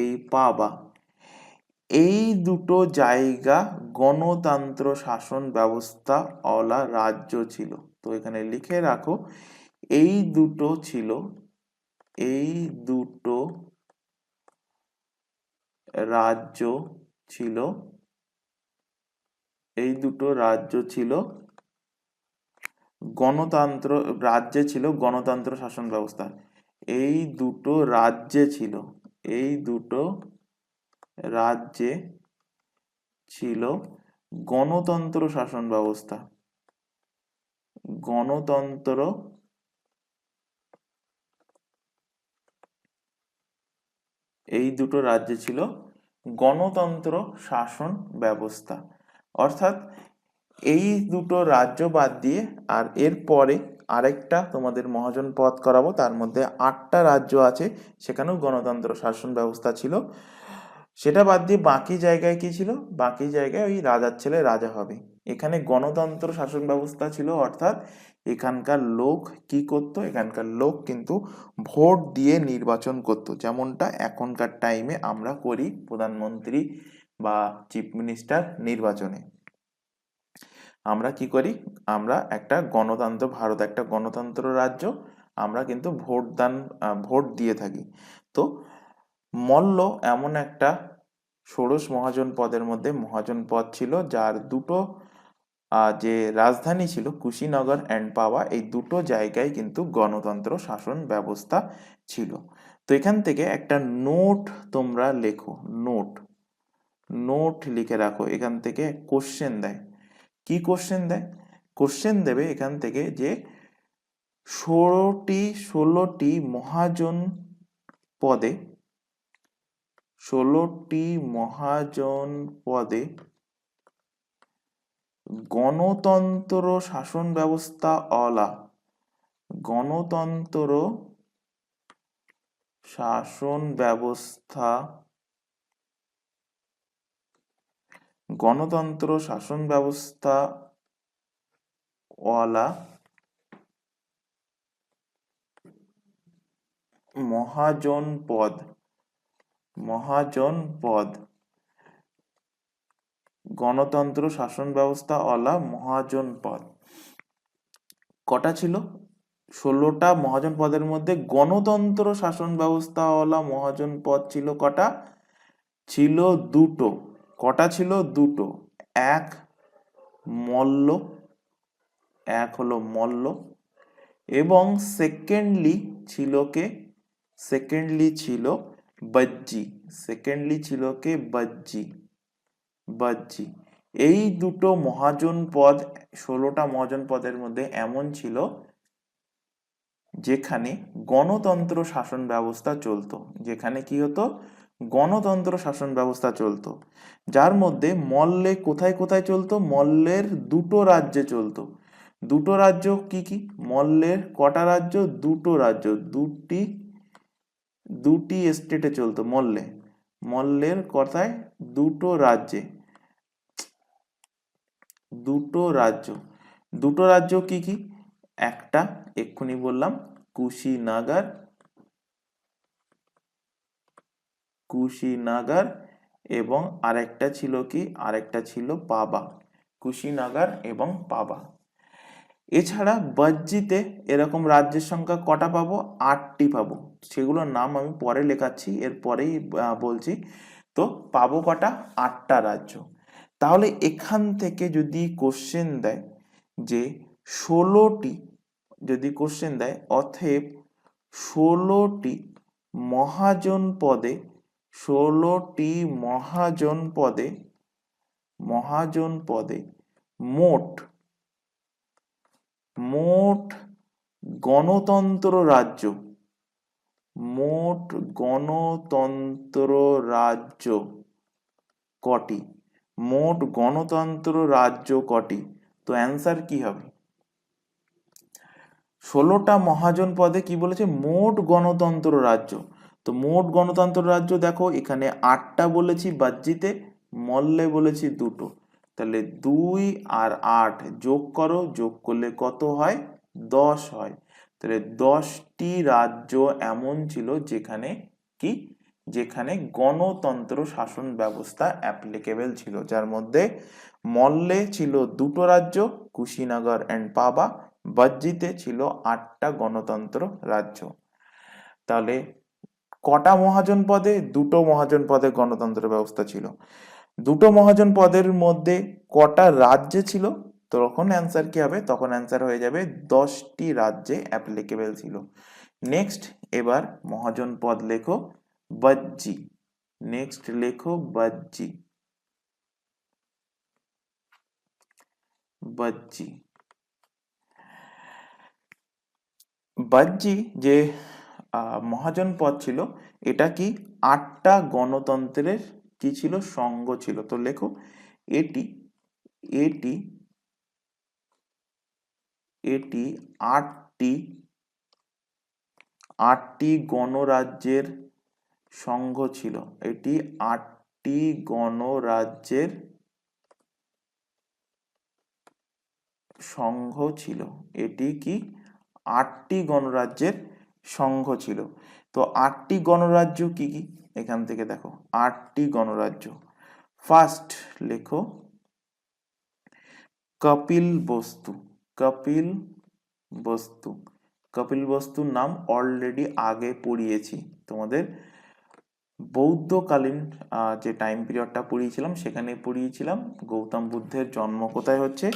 এই পাবা, এই দুটো জায়গা গণতন্ত্র শাসন ব্যবস্থা ওয়ালা রাজ্য ছিল। তো এখানে লিখে রাখো, এই দুটো ছিল, এই দুটো রাজ্য ছিল, এই দুটো রাজ্য ছিল গণতন্ত্র রাজ্যে ছিল গণতন্ত্র শাসন ব্যবস্থা। এই দুটো রাজ্যে ছিল, এই দুটো রাজ্যে ছিল গণতন্ত্র শাসন ব্যবস্থা। গণতন্ত্র এই দুটো রাজ্যে ছিল গণতন্ত্র শাসন ব্যবস্থা। অর্থাৎ এই দুটো রাজ্য বাদ দিয়ে আর এর পরে আরেকটা তোমাদের মহাজন পদ করাবো, তার মধ্যে 8টা রাজ্য আছে, সেখানেও গণতন্ত্র শাসন ব্যবস্থা ছিল। সেটা বাদ দিয়ে বাকি জায়গায় কি ছিল? বাকি জায়গায় ওই রাজার ছেলে রাজা হবে। এখানে গণতন্ত্র শাসন ব্যবস্থা ছিল, অর্থাৎ এখানকার লোক কি করত? এখানকার লোক কিন্তু ভোট দিয়ে নির্বাচন করত, যেমনটা এখনকার টাইমে আমরা করি প্রধানমন্ত্রী বা চিফ মিনিস্টার নির্বাচনে। আমরা কি করি? আমরা একটা গণতন্ত্র, ভারত একটা গণতন্ত্র রাজ্য, আমরা কিন্তু ভোট দিয়ে থাকি। তো মল্ল এমন একটা ষোড়শ মহাজন পদের মধ্যে মহাজন পদ ছিল, যার দুটো যে রাজধানী ছিল কুশিনগর অ্যান্ড পাওয়া, এই দুটো জায়গায় কিন্তু গণতন্ত্র শাসন ব্যবস্থা ছিল। তো এখান থেকে একটা নোট তোমরা লেখো, নোট লিখে রাখো। এখান থেকে কোশ্চেন দেয়। কি কোশ্চেন দেয়? কোশ্চেন দেবে এখান থেকে যে 16টি মহাজন পদে, 16টি মহাজন পদে গণতন্ত্র শাসন ব্যবস্থা গণতন্ত্র শাসন ব্যবস্থা গণতন্ত্র শাসন ব্যবস্থা মহাজন পদ গণতন্ত্র শাসন ব্যবস্থা মহাজন পদ কটা ছিল? 16টা মহাজন পদের মধ্যে গণতন্ত্র শাসন ব্যবস্থা মহাজন পদ ছিল কটা? ছিল দুটো। কটা ছিল? দুটো। এক হলো মল্ল, এবং সেকেন্ডলি ছিল কে? সেকেন্ডলি ছিল বাজ্জি। এই দুটো মহাজন পদ, 16টা মহাজন পদের মধ্যে এমন ছিল যেখানে গণতন্ত্র শাসন ব্যবস্থা চলতো। যেখানে কি হতো? গণতন্ত্র শাসন ব্যবস্থা চলতো। যার মধ্যে মল্লে কোথায় কোথায় চলতো? মল্লের দুটো রাজ্যে চলতো। দুটো রাজ্য কি কি? মল্লের কটা রাজ্য? দুটো রাজ্য, দুটি স্টেটে চলতো মল্লের কথায় দুটো রাজ্যে, দুটো রাজ্য কি কি? একটা এক্ষুনি বললাম কুশিনাগার, এবং আরেকটা ছিল কি? আরেকটা ছিল পাবা। কুশিনাগার এবং পাবা। এছাড়া বাজ্জিতে এরকম রাজ্যের সংখ্যা কটা পাবো? 8টি পাবো। সেগুলোর নাম আমি পরে লেখাচ্ছি, এরপরেই বলছি। তো পাবো কটা? 8টা রাজ্য। তাহলে এখান থেকে যদি কোশ্চেন দেয় যে 16টি, যদি কোশ্চেন দেয় অতএব 16টি মহাজন পদে, 16টি মহাজন পদে মোট গণতন্ত্র রাজ্য, কটি? মোট গণতন্ত্র রাজ্য কটি? তো অ্যান্সার কি হবে? 16টা মহাজন পদে কি বলেছে? মোট গণতন্ত্র রাজ্য। তো মোট গণতন্ত্র রাজ্য দেখো, এখানে 8টা বলেছি বাজ্জিতে, মল্লে বলেছি দুটো, তাহলে 2 আর 8 যোগ করো, যোগ করলে কত হয়? 10 হয়। তাহলে 10টি রাজ্য এমন ছিল যেখানে গণতন্ত্র শাসন ব্যবস্থা অ্যাপ্লিকেবল ছিল, যার মধ্যে মল্লে ছিল দুটো রাজ্য, কুশিনগর অ্যান্ড পাবা। বাজ্জিতে ছিল 8টা গণতন্ত্র রাজ্য। তাহলে কটা মহাজন পদে? দুটো মহাজন পদে গণতন্ত্র ব্যবস্থা ছিল। দুটো মহাজন পদের মধ্যে কটা রাজ্যে ছিল? তখন অ্যান্সার কি হবে? তখন অ্যান্সার হয়ে যাবে 10টি রাজ্যে অ্যাপ্লিকেবল ছিল। নেক্সট, এবার মহাজন পদ লেখো বাজ্জি। নেক্সট লেখো বাজ্জি। বাজ্জি বাজ্জি যে মহাজন পদ ছিল, এটা কি 8টা গণতন্ত্রের কি ছিল? সংঘ ছিল। তো লেখো এটি এটি এটি 8টি গণরাজ্যের সংঘ ছিল। এটি 8টি গণরাজ্যের সংঘ ছিল। এটি কি 8টি গণরাজ্যের সংঘ ছিল। তো 8টি গণরাজ্য কি কি? এখান থেকে দেখো 8টি গণরাজ্য। ফার্স্ট লেখো কপিল বস্তু। কপিল বস্তু। কপিল বস্তুর নাম অলরেডি আগে পড়িয়েছি তোমাদের। বৌদ্ধকালীন যে টাইম পিরিয়ডটা পড়িয়েছিলাম সেখানে পড়িয়েছিলাম গৌতম বুদ্ধের জন্ম কোথায় হচ্ছে?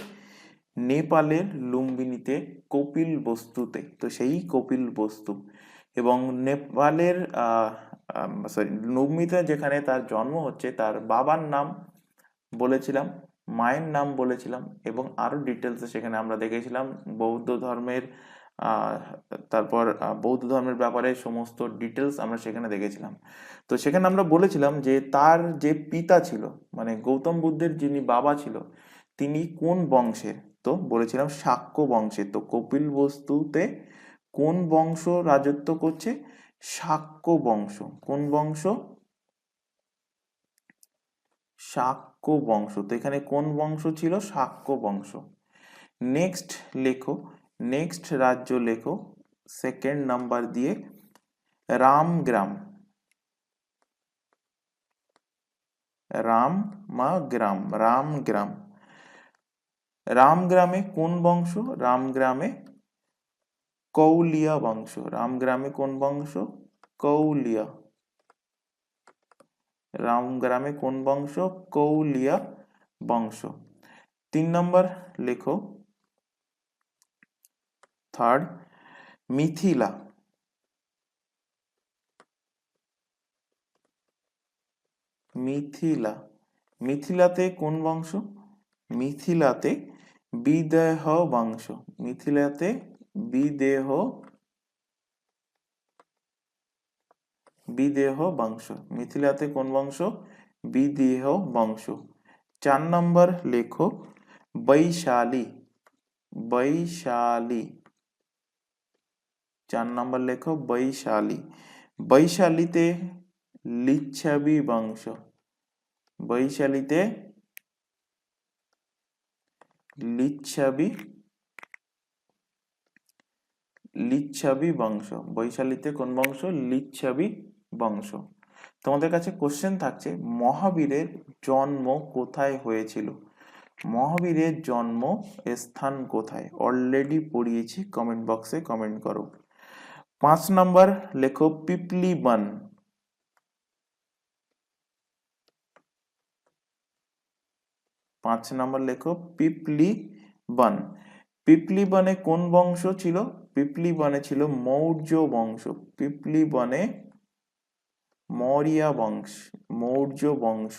নেপালের লুম্বিনীতে, কপিল বস্তুতে। তো সেই কপিল বস্তু এবং নেপালের সরি লুম্বিনীতে যেখানে তার জন্ম হচ্ছে, তার বাবার নাম বলেছিলাম, মায়ের নাম বলেছিলাম এবং আরো ডিটেলসে সেখানে আমরা দেখেছিলাম বৌদ্ধ ধর্মের তারপর বৌদ্ধ ধর্মের ব্যাপারে সমস্ত ডিটেলস আমরা সেখানে দেখেছিলাম। তো সেখানে আমরা বলেছিলাম যে তার যে পিতা ছিল, মানে গৌতম বুদ্ধের যিনি বাবা ছিল, তিনি কোন বংশের? তো বলেছিলাম শাক্য বংশের। তো কপিল বস্তুতে কোন বংশ রাজত্ব করছে? শাক্য বংশ। কোন বংশ? শাক্য বংশ। তো এখানে কোন বংশ ছিল? শাক্য বংশ। নেক্সট লেখো, নেক্সট রাজ্য লেখো সেকেন্ড নাম্বার দিয়ে রামগ্রাম। রামগ্রাম। রামগ্রাম। রামগ্রামে কোন বংশ? রামগ্রামে কৌলিয়া বংশ। রামগ্রামে কোন বংশ? কৌলিয়া। রামগ্রামে কোন বংশ? কৌলিয়া বংশ। 3 নম্বর লেখো থার্ড মিথিলা। মিথিলা। মিথিলাতে কোন বংশ? মিথিলাতে বিদেহ বংশ। মিথিলাতে বিদেহ বিদেহ বংশ। মিথিলাতে কোন বংশ? বিদেহ বংশ। 4 নম্বর লেখো বৈশালী। বৈশালী। 4 নম্বর লেখো বৈশালী। বৈশালীতে লিচ্ছাবি বংশ। বৈশালীতে লিচ্ছাবি লিচ্ছাবি বংশ। বৈশালীতে কোন বংশ? লিচ্ছাবি বংশ। তোমাদের কাছে কোশ্চেন থাকছে মহাবীরের জন্ম কোথায় হয়েছিল? মহাবীরের জন্ম স্থান কোথায়? অলরেডি পড়িয়েছি, কমেন্ট বক্সে কমেন্ট করো। 5 নম্বর লেখো পিপলিবন। 5 নম্বর লেখো পিপলিবন। পিপলিবনে কোন বংশ ছিল? পিপলিবনে ছিল মৌর্য বংশ। পিপলিবনে মৌর্য বংশ। মৌর্য বংশ।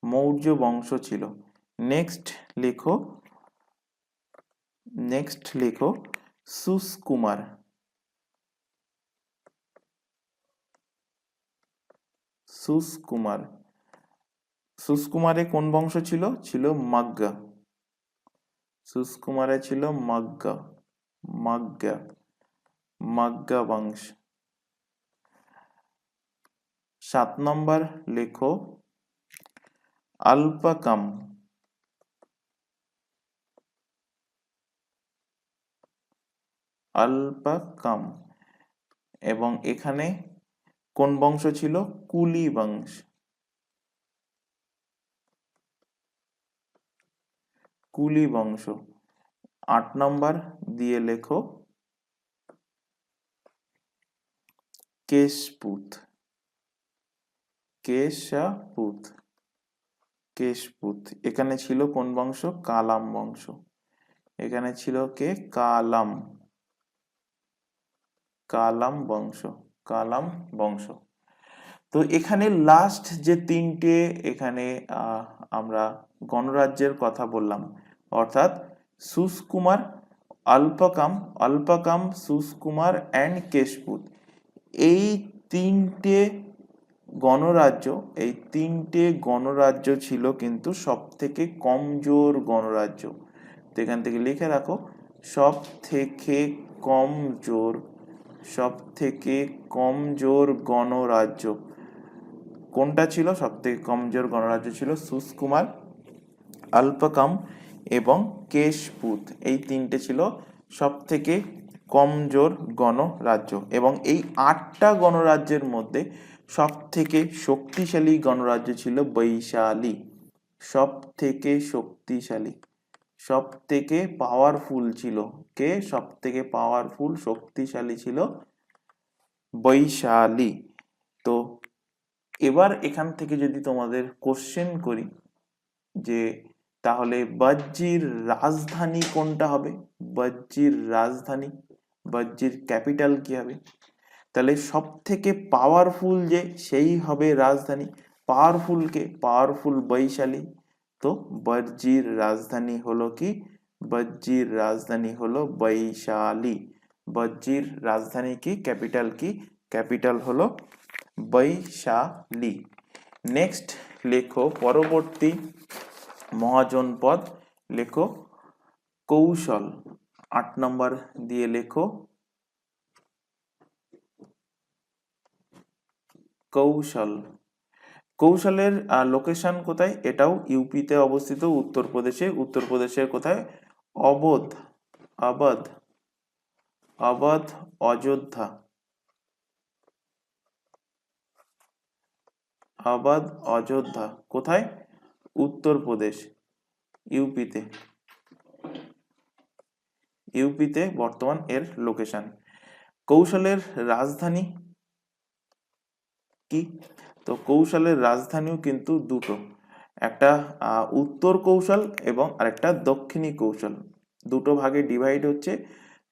মৌর্য বংশ ছিল। নেক্সট লেখো, নেক্সট লেখো সুসকুমার। সুসকুমার। সুসকুমারে কোন বংশ ছিল? ছিল মাগ্গা। সুসকুমারে ছিল মাগ্গা। মাগ্গা। মাগ্গা বংশ। 7 নম্বর লেখো আলপাকাম। আলপাকাম। এবং এখানে কোন বংশ ছিল? কুলি বংশ। কুলি বংশ। 8 নম্বর দিয়ে লেখো কেশপুত। কেশপুত। কেশপুত। এখানে ছিল কোন বংশ? কালাম বংশ। এখানে ছিল কে? কালাম, কালাম বংশ, কালাম বংশ। তো এখানে লাস্ট যে তিনটে এখানে আমরা গণরাজ্যের কথা বললাম, অর্থাৎ সুসকুমার, অল্পকাম, অল্পকাম, সুসকুমার অ্যান্ড কেশপুত, এই তিনটে গণরাজ্য, এই তিনটে গণরাজ্য ছিল কিন্তু সব থেকে কমজোর গণরাজ্য। তো এখান থেকে লিখে রাখো, সব থেকে কমজোর, সব থেকে কমজোর গণরাজ্য কোনটা ছিল? সব থেকে কমজোর গণরাজ্য ছিল সুসকুমার, অল্পকাম এবং কেশপুত। এই তিনটে ছিল সব থেকে কমজোর গণরাজ্য। এবং এই 8টা গণরাজ্যের মধ্যে সব থেকে শক্তিশালী গণরাজ্য ছিল বৈশালী। সব থেকে শক্তিশালী, সব থেকে পাওয়ারফুল ছিল কে? সব থেকে পাওয়ারফুল, শক্তিশালী ছিল বৈশালী। তো এবার এখান থেকে যদি তোমাদের কোশ্চেন করি যে তাহলে বাজ্জির রাজধানী কোনটা হবে? বাজ্জির রাজধানী, বাজ্জির ক্যাপিটাল কি হবে? তাহলে সব থেকে পাওয়ারফুল যে, সেই হবে রাজধানী। পাওয়ারফুল কে? পাওয়ারফুল বৈশালী। তো বাজ্জির রাজধানী হলো কি? বাজ্জির রাজধানী হলো বৈশালী। বাজ্জির রাজধানী কি? ক্যাপিটাল কি? ক্যাপিটাল হলো বৈশালী। নেক্সট লেখো পরবর্তী মহাজনপদ, লেখো কৌশল। 8 নম্বর দিয়ে লেখো কৌশল। কৌশলের লোকেশন কোথায়? এটাও ইউপিতে অবস্থিত, উত্তরপ্রদেশে। উত্তরপ্রদেশের কোথায়? অবোধ, অবধ, অবধ, অযোধ্যা, অবধ, অযোধ্যা কোথায়? উত্তরপ্রদেশ, ইউপিতে। ইউপিতে বর্তমান এর লোকেশন। কৌশলের রাজধানী কি? তো কৌশলের রাজধানীও কিন্তু দুটো, একটা উত্তর কৌশল এবং আরেকটা দক্ষিণী কৌশল। দুটো ভাগে ডিভাইড হচ্ছে,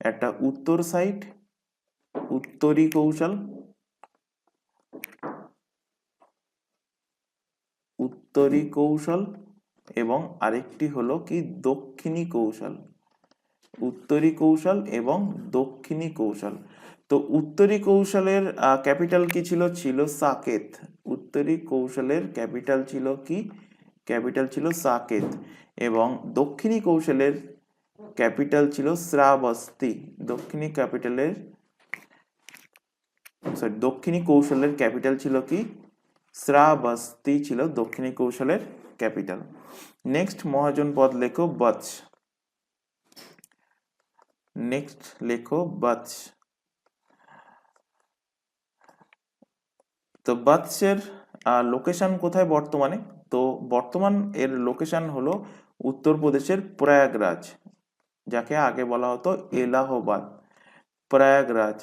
একটা উত্তর সাইড, উত্তরী কৌশল, উত্তরী কৌশল, এবং আরেকটি হলো কি? দক্ষিণী কৌশল। উত্তরী কৌশল এবং দক্ষিণী কৌশল। তো উত্তরী কৌশলের ক্যাপিটাল কি ছিল? ছিল সাকেত। উত্তরী কৌশলের ক্যাপিটাল ছিল কি? ক্যাপিটাল ছিল সাকেত। এবং দক্ষিণী কৌশলের ক্যাপিটাল ছিল শ্রাবস্তি। দক্ষিণী ক্যাপিটালের দক্ষিণী কৌশলের ক্যাপিটাল ছিল কি? শ্রাবস্তি ছিল দক্ষিণী কৌশলের ক্যাপিটাল। নেক্সট মহাজনপদ লেখো বৎস। নেক্সট লেখো বৎস। তো বৎসের লোকেশন কোথায় বর্তমানে? তো বর্তমান এর লোকেশন হলো উত্তরপ্রদেশের প্রয়াগরাজ, যাকে আগে বলা হতো এলাহাবাদ। প্রয়াগরাজ,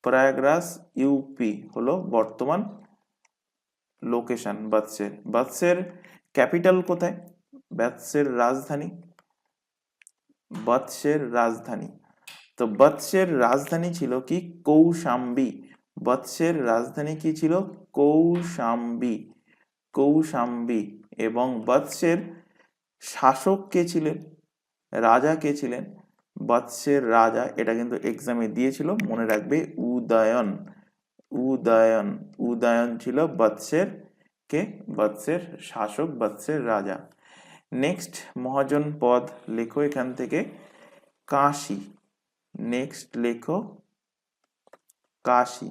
প্রয়াগরাজ ইউপি হলো বর্তমান লোকেশন বৎসের। বৎসের ক্যাপিটাল কোথায়? বৎসের রাজধানী, বৎসের রাজধানী। তো বৎসের রাজধানী ছিল কি? কৌশাম্বী। বৎসের রাজধানী কি ছিল? কৌশাম্বী, কৌশাম্বী। এবং বৎসের শাসক কে ছিলেন? রাজা কে ছিলেন? বৎসের রাজা, এটা কিন্তু এক্সামে দিয়েছিল, মনে রাখবে, উদয়ন। উদয়ন, উদয়ন ছিল বৎসের কে? বৎসের শাসক, বৎসের রাজা। নেক্সট মহাজনপদ লেখো এখান থেকে কাশী। নেক্সট লেখো কাশী।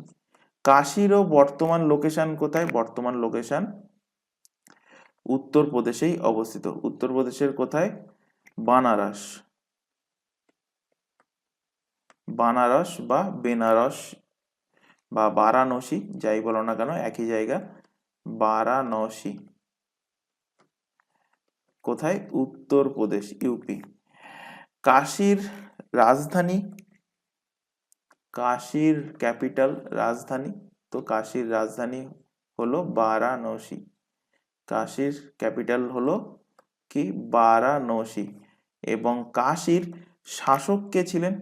কাশীরও বর্তমান লোকেশন কোথায়? বর্তমান লোকেশন উত্তরপ্রদেশেই অবস্থিত। উত্তরপ্রদেশের কোথায়? বানারস, বানারস বা বেনারস বা বারাণসী, যাই বলো না কেন একই জায়গা। বারাণসী কোথায়? উত্তরপ্রদেশ, ইউপি। কাশীর রাজধানী, কাশীর ক্যাপিটাল, রাজধানী। তো কাশীর রাজধানী হলো বারাণসী। কাশীর ক্যাপিটাল হলো কি বারাণসী। এবং কাশীর শাসক কে ছিলেন?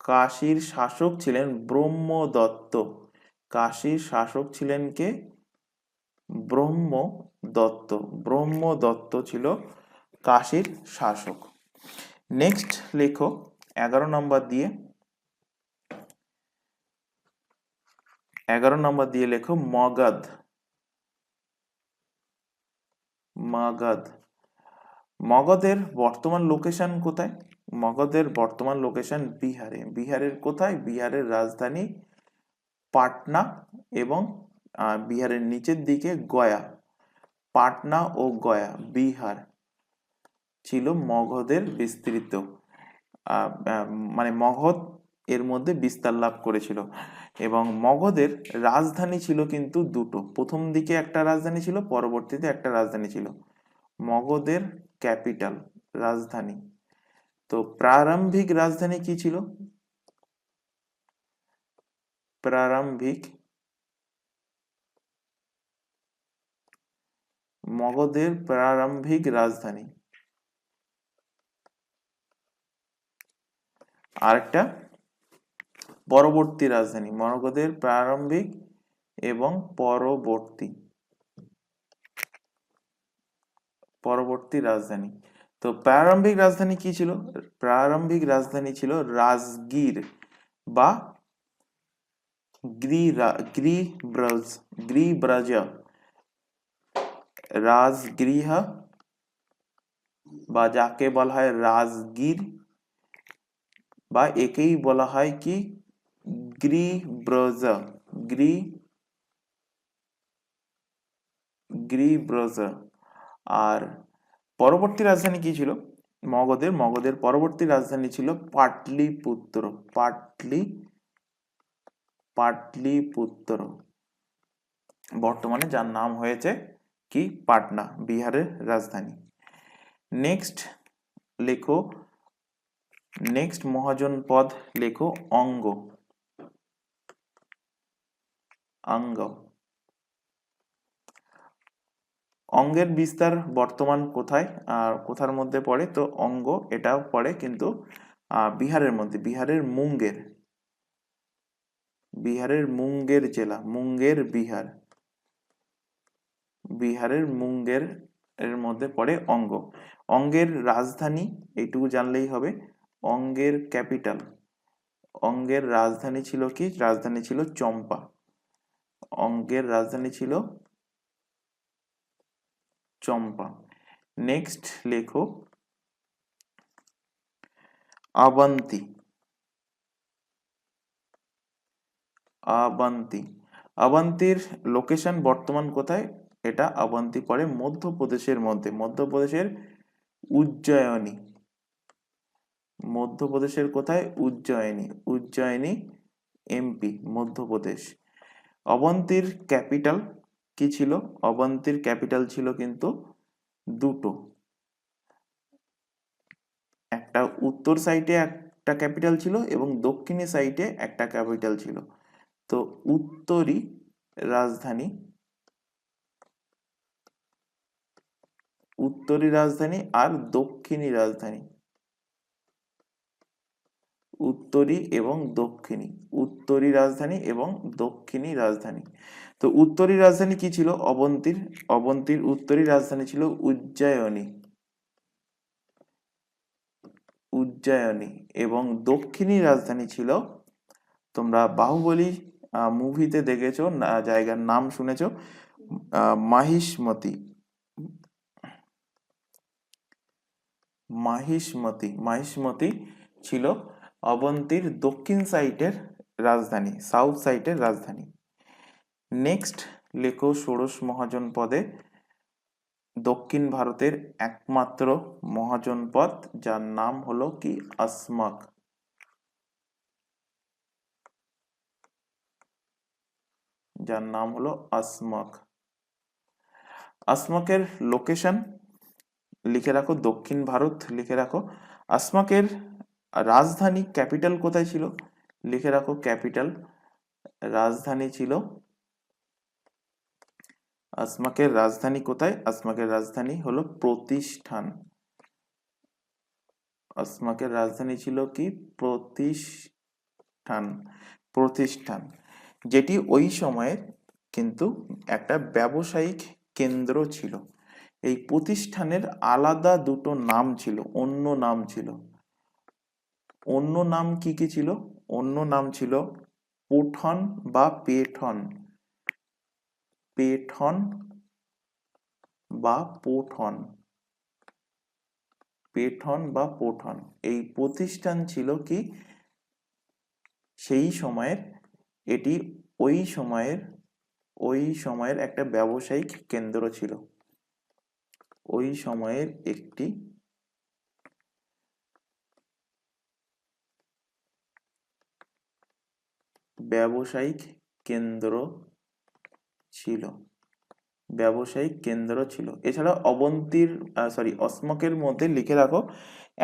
কাশীর শাসক ছিলেন ব্রহ্মদত্ত। কাশীর শাসক ছিলেন কে? ব্রহ্মদত্ত। ব্রহ্মদত্ত ছিল কাশীর শাসক। নেক্সট লেখো 11 নম্বর দিয়ে, 11 নম্বর দিয়ে লেখো মগধ। মগধ। মগধের বর্তমান লোকেশন কোথায়? মগধের বর্তমান লোকেশন বিহারে। বিহারের কোথায়? বিহারের রাজধানী পাটনা এবং বিহারের নিচের দিকে গয়া। পাটনা ও গয়া বিহার ছিল মগধের বিস্তৃত, মানে মগধ এর মধ্যে বিস্তার লাভ করেছিল। এবং মগধের রাজধানী ছিল কিন্তু দুটো, প্রথম দিকে একটা রাজধানী ছিল, পরবর্তীতে একটা রাজধানী ছিল। মগধের ক্যাপিটাল রাজধানী, তো প্রারম্ভিক রাজধানী কি ছিল? প্রারম্ভিক, মগধের প্রারম্ভিক রাজধানী। আরেকটা পরবর্তী রাজধানী, মগধের প্রারম্ভিক এবং পরবর্তী রাজধানী। তো প্রারম্ভিক রাজধানী কি ছিল? প্রারম্ভিক রাজধানী ছিল রাজগীর বা গিরিব্রজ, রাজগৃহ বা যাকে বলা হয় রাজগীর, বা একেই বলা হয় কি গিরিব্রজ। গিরিব্রজ। আর পরবর্তী রাজধানী কি ছিল মগধের? মগধের পরবর্তী রাজধানী ছিল পাটলিপুত্র। পাটলিপুত্র, বর্তমানে যার নাম হয়েছে কি পাটনা, বিহারের রাজধানী। নেক্সট লেখো, নেক্সট মহাজনপদ লেখো অঙ্গ। অঙ্গ। অঙ্গের বিস্তার বর্তমান কোথায় আর কোথার মধ্যে পড়ে? তো অঙ্গ এটাও পড়ে কিন্তু বিহারের মধ্যে, বিহারের মুঙ্গের, বিহারের মুঙ্গের জেলা, মুঙ্গের বিহার, বিহারের মুঙ্গের এর মধ্যে পড়ে অঙ্গ। অঙ্গের রাজধানী এইটুকু জানলেই হবে, অঙ্গের ক্যাপিটাল, অঙ্গের রাজধানী ছিল কি? রাজধানী ছিল চম্পা। অঙ্গের রাজধানী ছিল চম্পা। নেক্সট লেখো অবন্তী। অবন্তী। অবন্তীর লোকেশন বর্তমান কোথায়? এটা অবন্তী পড়ে মধ্যপ্রদেশের মধ্যে, মধ্যপ্রদেশের উজ্জয়িনী। মধ্যপ্রদেশের কোথায়? উজ্জয়িনী। উজ্জয়িনী এমপি, মধ্যপ্রদেশ। অবন্তীর ক্যাপিটাল কি ছিল? অবন্তীর ক্যাপিটাল ছিল কিন্তু দুটো, একটা উত্তর সাইডে একটা ক্যাপিটাল ছিল এবং দক্ষিণী সাইডে একটা ক্যাপিটাল ছিল। তো উত্তরী রাজধানী, উত্তরী রাজধানী আর দক্ষিণী রাজধানী, উত্তরী এবং দক্ষিণী, উত্তরী রাজধানী এবং দক্ষিণী রাজধানী। তো উত্তরী রাজধানী কি ছিল অবন্তীর? অবন্তীর উত্তরী রাজধানী ছিল উজ্জয়িনী, উজ্জয়িনী। এবং দক্ষিণী রাজধানী ছিল, তোমরা বাহুবলী মুভিতে দেখেছো, জায়গার নাম শুনেছো, মাহিষ্মতি। মাহিষ্মতি, মাহিষ্মতি ছিল অবন্তীর দক্ষিণ সাইডের রাজধানী, সাউথ সাইডের রাজধানী। নেক্সট লেখো ষোড়শ মহাজনপদে দক্ষিণ ভারতের একমাত্র মহাজনপদ, যার নাম হলো কি আসমাক। যার নাম হলো আসমাক। আসমাকের লোকেশন লিখে রাখো, দক্ষিণ ভারত লিখে রাখো। আসমাকের রাজধানী ক্যাপিটাল কোথায় ছিল? লিখে রাখো ক্যাপিটাল, রাজধানী ছিল আসমাকের রাজধানী কোথায়? আসমাকের রাজধানী হলো প্রতিষ্ঠান। আসমাকের রাজধানী ছিল কি? প্রতিষ্ঠান। প্রতিষ্ঠান, যেটি ওই সময়ের কিন্তু একটা ব্যবসায়িক কেন্দ্র ছিল। এই প্রতিষ্ঠানের আলাদা দুটো নাম ছিল, অন্য নাম ছিল। অন্য নাম কি কি ছিল? অন্য নাম ছিল পঠন বা পেঠন। পেঠন বা পঠন। পেঠন বা পঠন, এই প্রতিষ্ঠান ছিল কি সেই সময়ের, এটি ওই সময়ের একটা ব্যবসায়িক কেন্দ্র ছিল। ওই সময়ের একটি ব্যবসায়িক কেন্দ্র ছিল। ব্যবসায়িক কেন্দ্র ছিল। এছাড়া অসমকের মধ্যে লিখে রাখো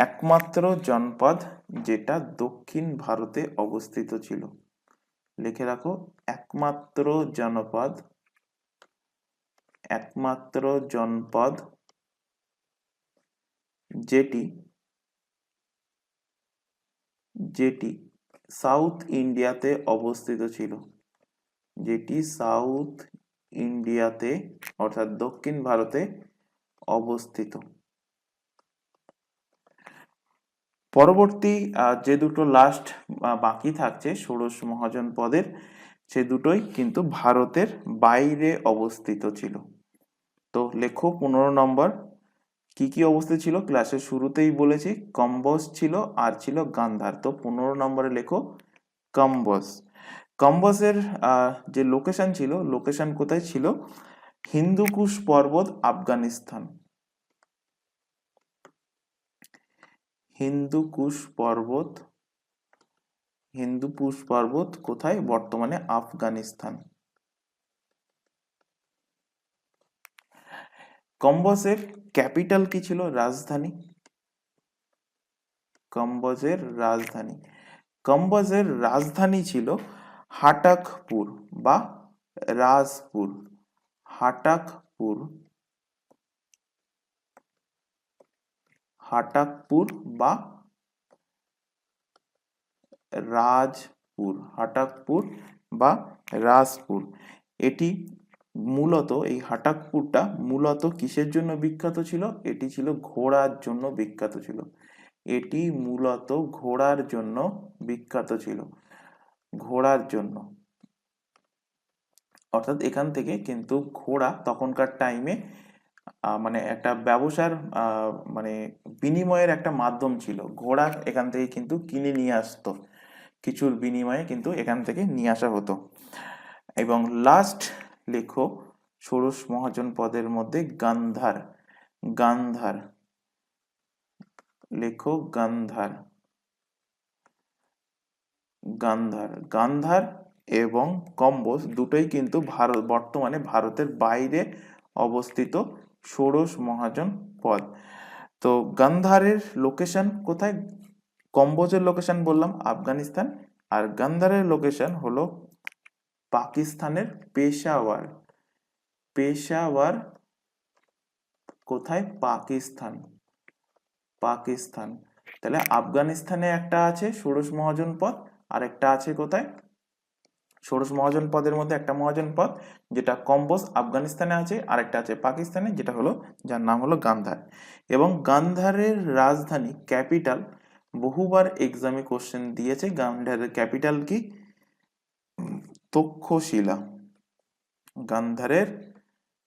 একমাত্র জনপদ যেটা দক্ষিণ ভারতে অবস্থিত ছিল। লিখে রাখো একমাত্র জনপদ যেটি সাউথ ইন্ডিয়াতে অবস্থিত ছিল। যেটি সাউথ ইন্ডিয়াতে অর্থাৎ দক্ষিণ ভারতে অবস্থিত। পরবর্তী যে দুটো লাস্ট বাকি থাকছে ষোড়শ মহাজন পদের, সে দুটোই কিন্তু ভারতের বাইরে অবস্থিত ছিল। তো লেখো 15 নম্বর কি কি অবস্থিত ছিল। ক্লাসের শুরুতেই বলেছি কম্বস ছিল আর ছিল গান্ধার। তো 15 নম্বরে লেখো কম্বস। কম্বসের যে লোকেশন ছিল, লোকেশন কোথায় ছিল? হিন্দুকুশ পর্বত, আফগানিস্তান। হিন্দুকুশ পর্বত কোথায়? বর্তমানে আফগানিস্তান। কম্বসের ক্যাপিটাল কি ছিল? রাজধানী। কম্বসের রাজধানী ছিল হাটাকপুর বা রাজপুর। হাটাকপুর বা রাজপুর। এটি মূলত, এই হাটাকপুরটা মূলত কিসের জন্য বিখ্যাত ছিল? এটি ছিল ঘোড়ার জন্য বিখ্যাত ছিল। এটি মূলত ঘোড়ার জন্য বিখ্যাত ছিল। ঘোড়ার জন্য, অর্থাৎ এখান থেকে কিন্তু ঘোড়া তখনকার টাইমে মানে একটা ব্যবসার মানে বিনিময়ের একটা মাধ্যম ছিল। ঘোড়া এখান থেকে কিন্তু কিনে নিয়ে আসতো, কিছুর বিনিময়ে কিন্তু এখান থেকে নিয়ে আসা হতো। এবং লাস্ট লেখো ষোড়শ মহাজন পদের মধ্যে গান্ধার। লেখো গান্ধার এবং কম্বোজ দুটোই কিন্তু বর্তমানে ভারতের বাইরে অবস্থিত ষোড়শ মহাজন পদ। তো গান্ধারের লোকেশন কোথায়? কম্বোজের লোকেশন বললাম আফগানিস্তান, আর গান্ধারের লোকেশন হলো পাকিস্তানের পেশাওয়ার। কোথায়? পাকিস্তান। তাহলে আফগানিস্তানে একটা আছে ষোড়শ মহাজন পদ, আর একটা আছে কোথায়? ষোড়শ মহাজন পদের মধ্যে একটা মহাজন পদ যেটা কম্বোজ আফগানিস্তানে আছে, আরেকটা আছে পাকিস্তানে, যেটা হলো, যার নাম হলো গান্ধার। এবং গান্ধারের রাজধানী ক্যাপিটাল, বহুবার এক্সামে কোশ্চেন দিয়েছে, গান্ধারের ক্যাপিটাল কি? তক্ষশিলা। গান্ধারের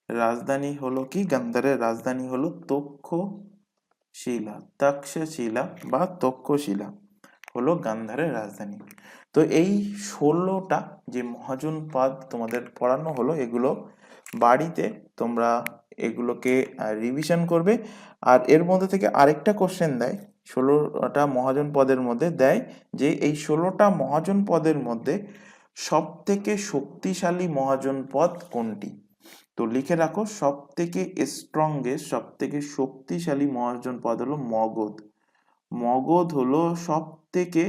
রাজধানী হলো কি? গান্ধারের রাজধানী হলো তক্ষশিলা বা তক্ষশিলা হলো গান্ধারের রাজধানী। তো এই 16টা যে মহাজন পদ তোমাদের পড়ানো হলো, এগুলো বাড়িতে তোমরা এগুলোকে রিভিশন করবে। আর এর মধ্যে থেকে আরেকটা কোশ্চেন দেয়, 16টা মহাজন পদের মধ্যে দেয় যে এই 16টা মহাজন পদের মধ্যে সব থেকে শক্তিশালী মহাজন পদ কোনটি? তো লিখে রাখো সব থেকে স্ট্রংগেস্ট, সব থেকে শক্তিশালী মহাজন পদ হলো মগধ। মগধ হলো সব থেকে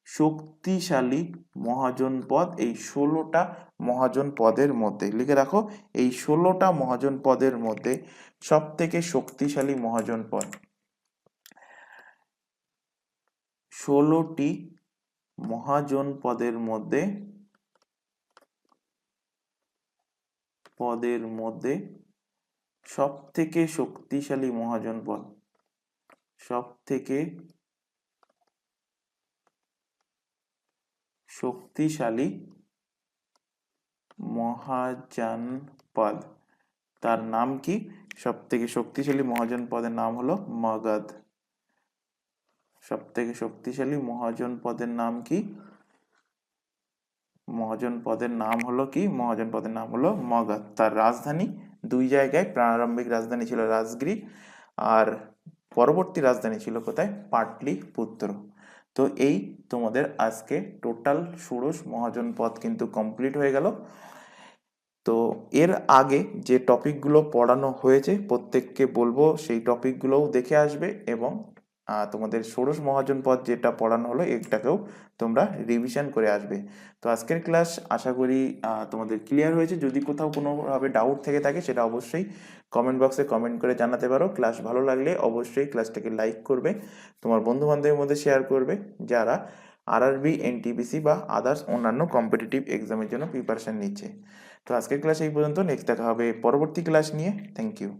শক্তিশালী মহাজন পদ, এই 16টা মহাজন পদের মধ্যে লিখে রাখো, এই 16টা মহাজন পদের মধ্যে সব থেকে শক্তিশালী মহাজন পদ, 16টি মহাজন পদের মধ্যে সব থেকে শক্তিশালী মহাজন পদ, সব থেকে শক্তিশালী মহাজনপদ, তার নাম কি? সব থেকে শক্তিশালী মহাজনপদের নাম হলো মগধ। সব থেকে শক্তিশালী মহাজনপদের নাম কি? মহাজনপদের নাম হলো কি? মহাজনপদের নাম হলো মগধ। তার রাজধানী দুই জায়গায়, প্রারম্ভিক রাজধানী ছিল রাজগিরি আর পরবর্তী রাজধানী ছিল কোথায়? পাটলিপুত্র। তো এই তোমাদের আজকে টোটাল ষোড়শ মহাজনপদ কিন্তু কমপ্লিট হয়ে গেল। তো এর আগে যে টপিকগুলো পড়ানো হয়েছে প্রত্যেককে বলবো সেই টপিকগুলোও দেখে আসবে, এবং তোমাদের ষোড়শ মহাজনপদ যেটা পড়ানো হলো এটাকেও তোমরা রিভিশন করে আসবে। তো আজকের ক্লাস আশা করি তোমাদের ক্লিয়ার হয়েছে। যদি কোথাও কোনোভাবে ডাউট থেকে থাকে সেটা অবশ্যই কমেন্ট বক্সে কমেন্ট করে জানাতে পারো। ক্লাস ভালো লাগলে অবশ্যই ক্লাসটাকে লাইক করবে, তোমার বন্ধু বান্ধবের মধ্যে শেয়ার করবে যারা আরআরবি, এনটিপিসি বা আদার্স অন্যান্য কম্পিটিটিভ এক্সামের জন্য প্রিপারেশন নিচ্ছে। তো আজকের ক্লাস এই পর্যন্ত, নেক্সট দেখা হবে পরবর্তী ক্লাস নিয়ে। Thank you.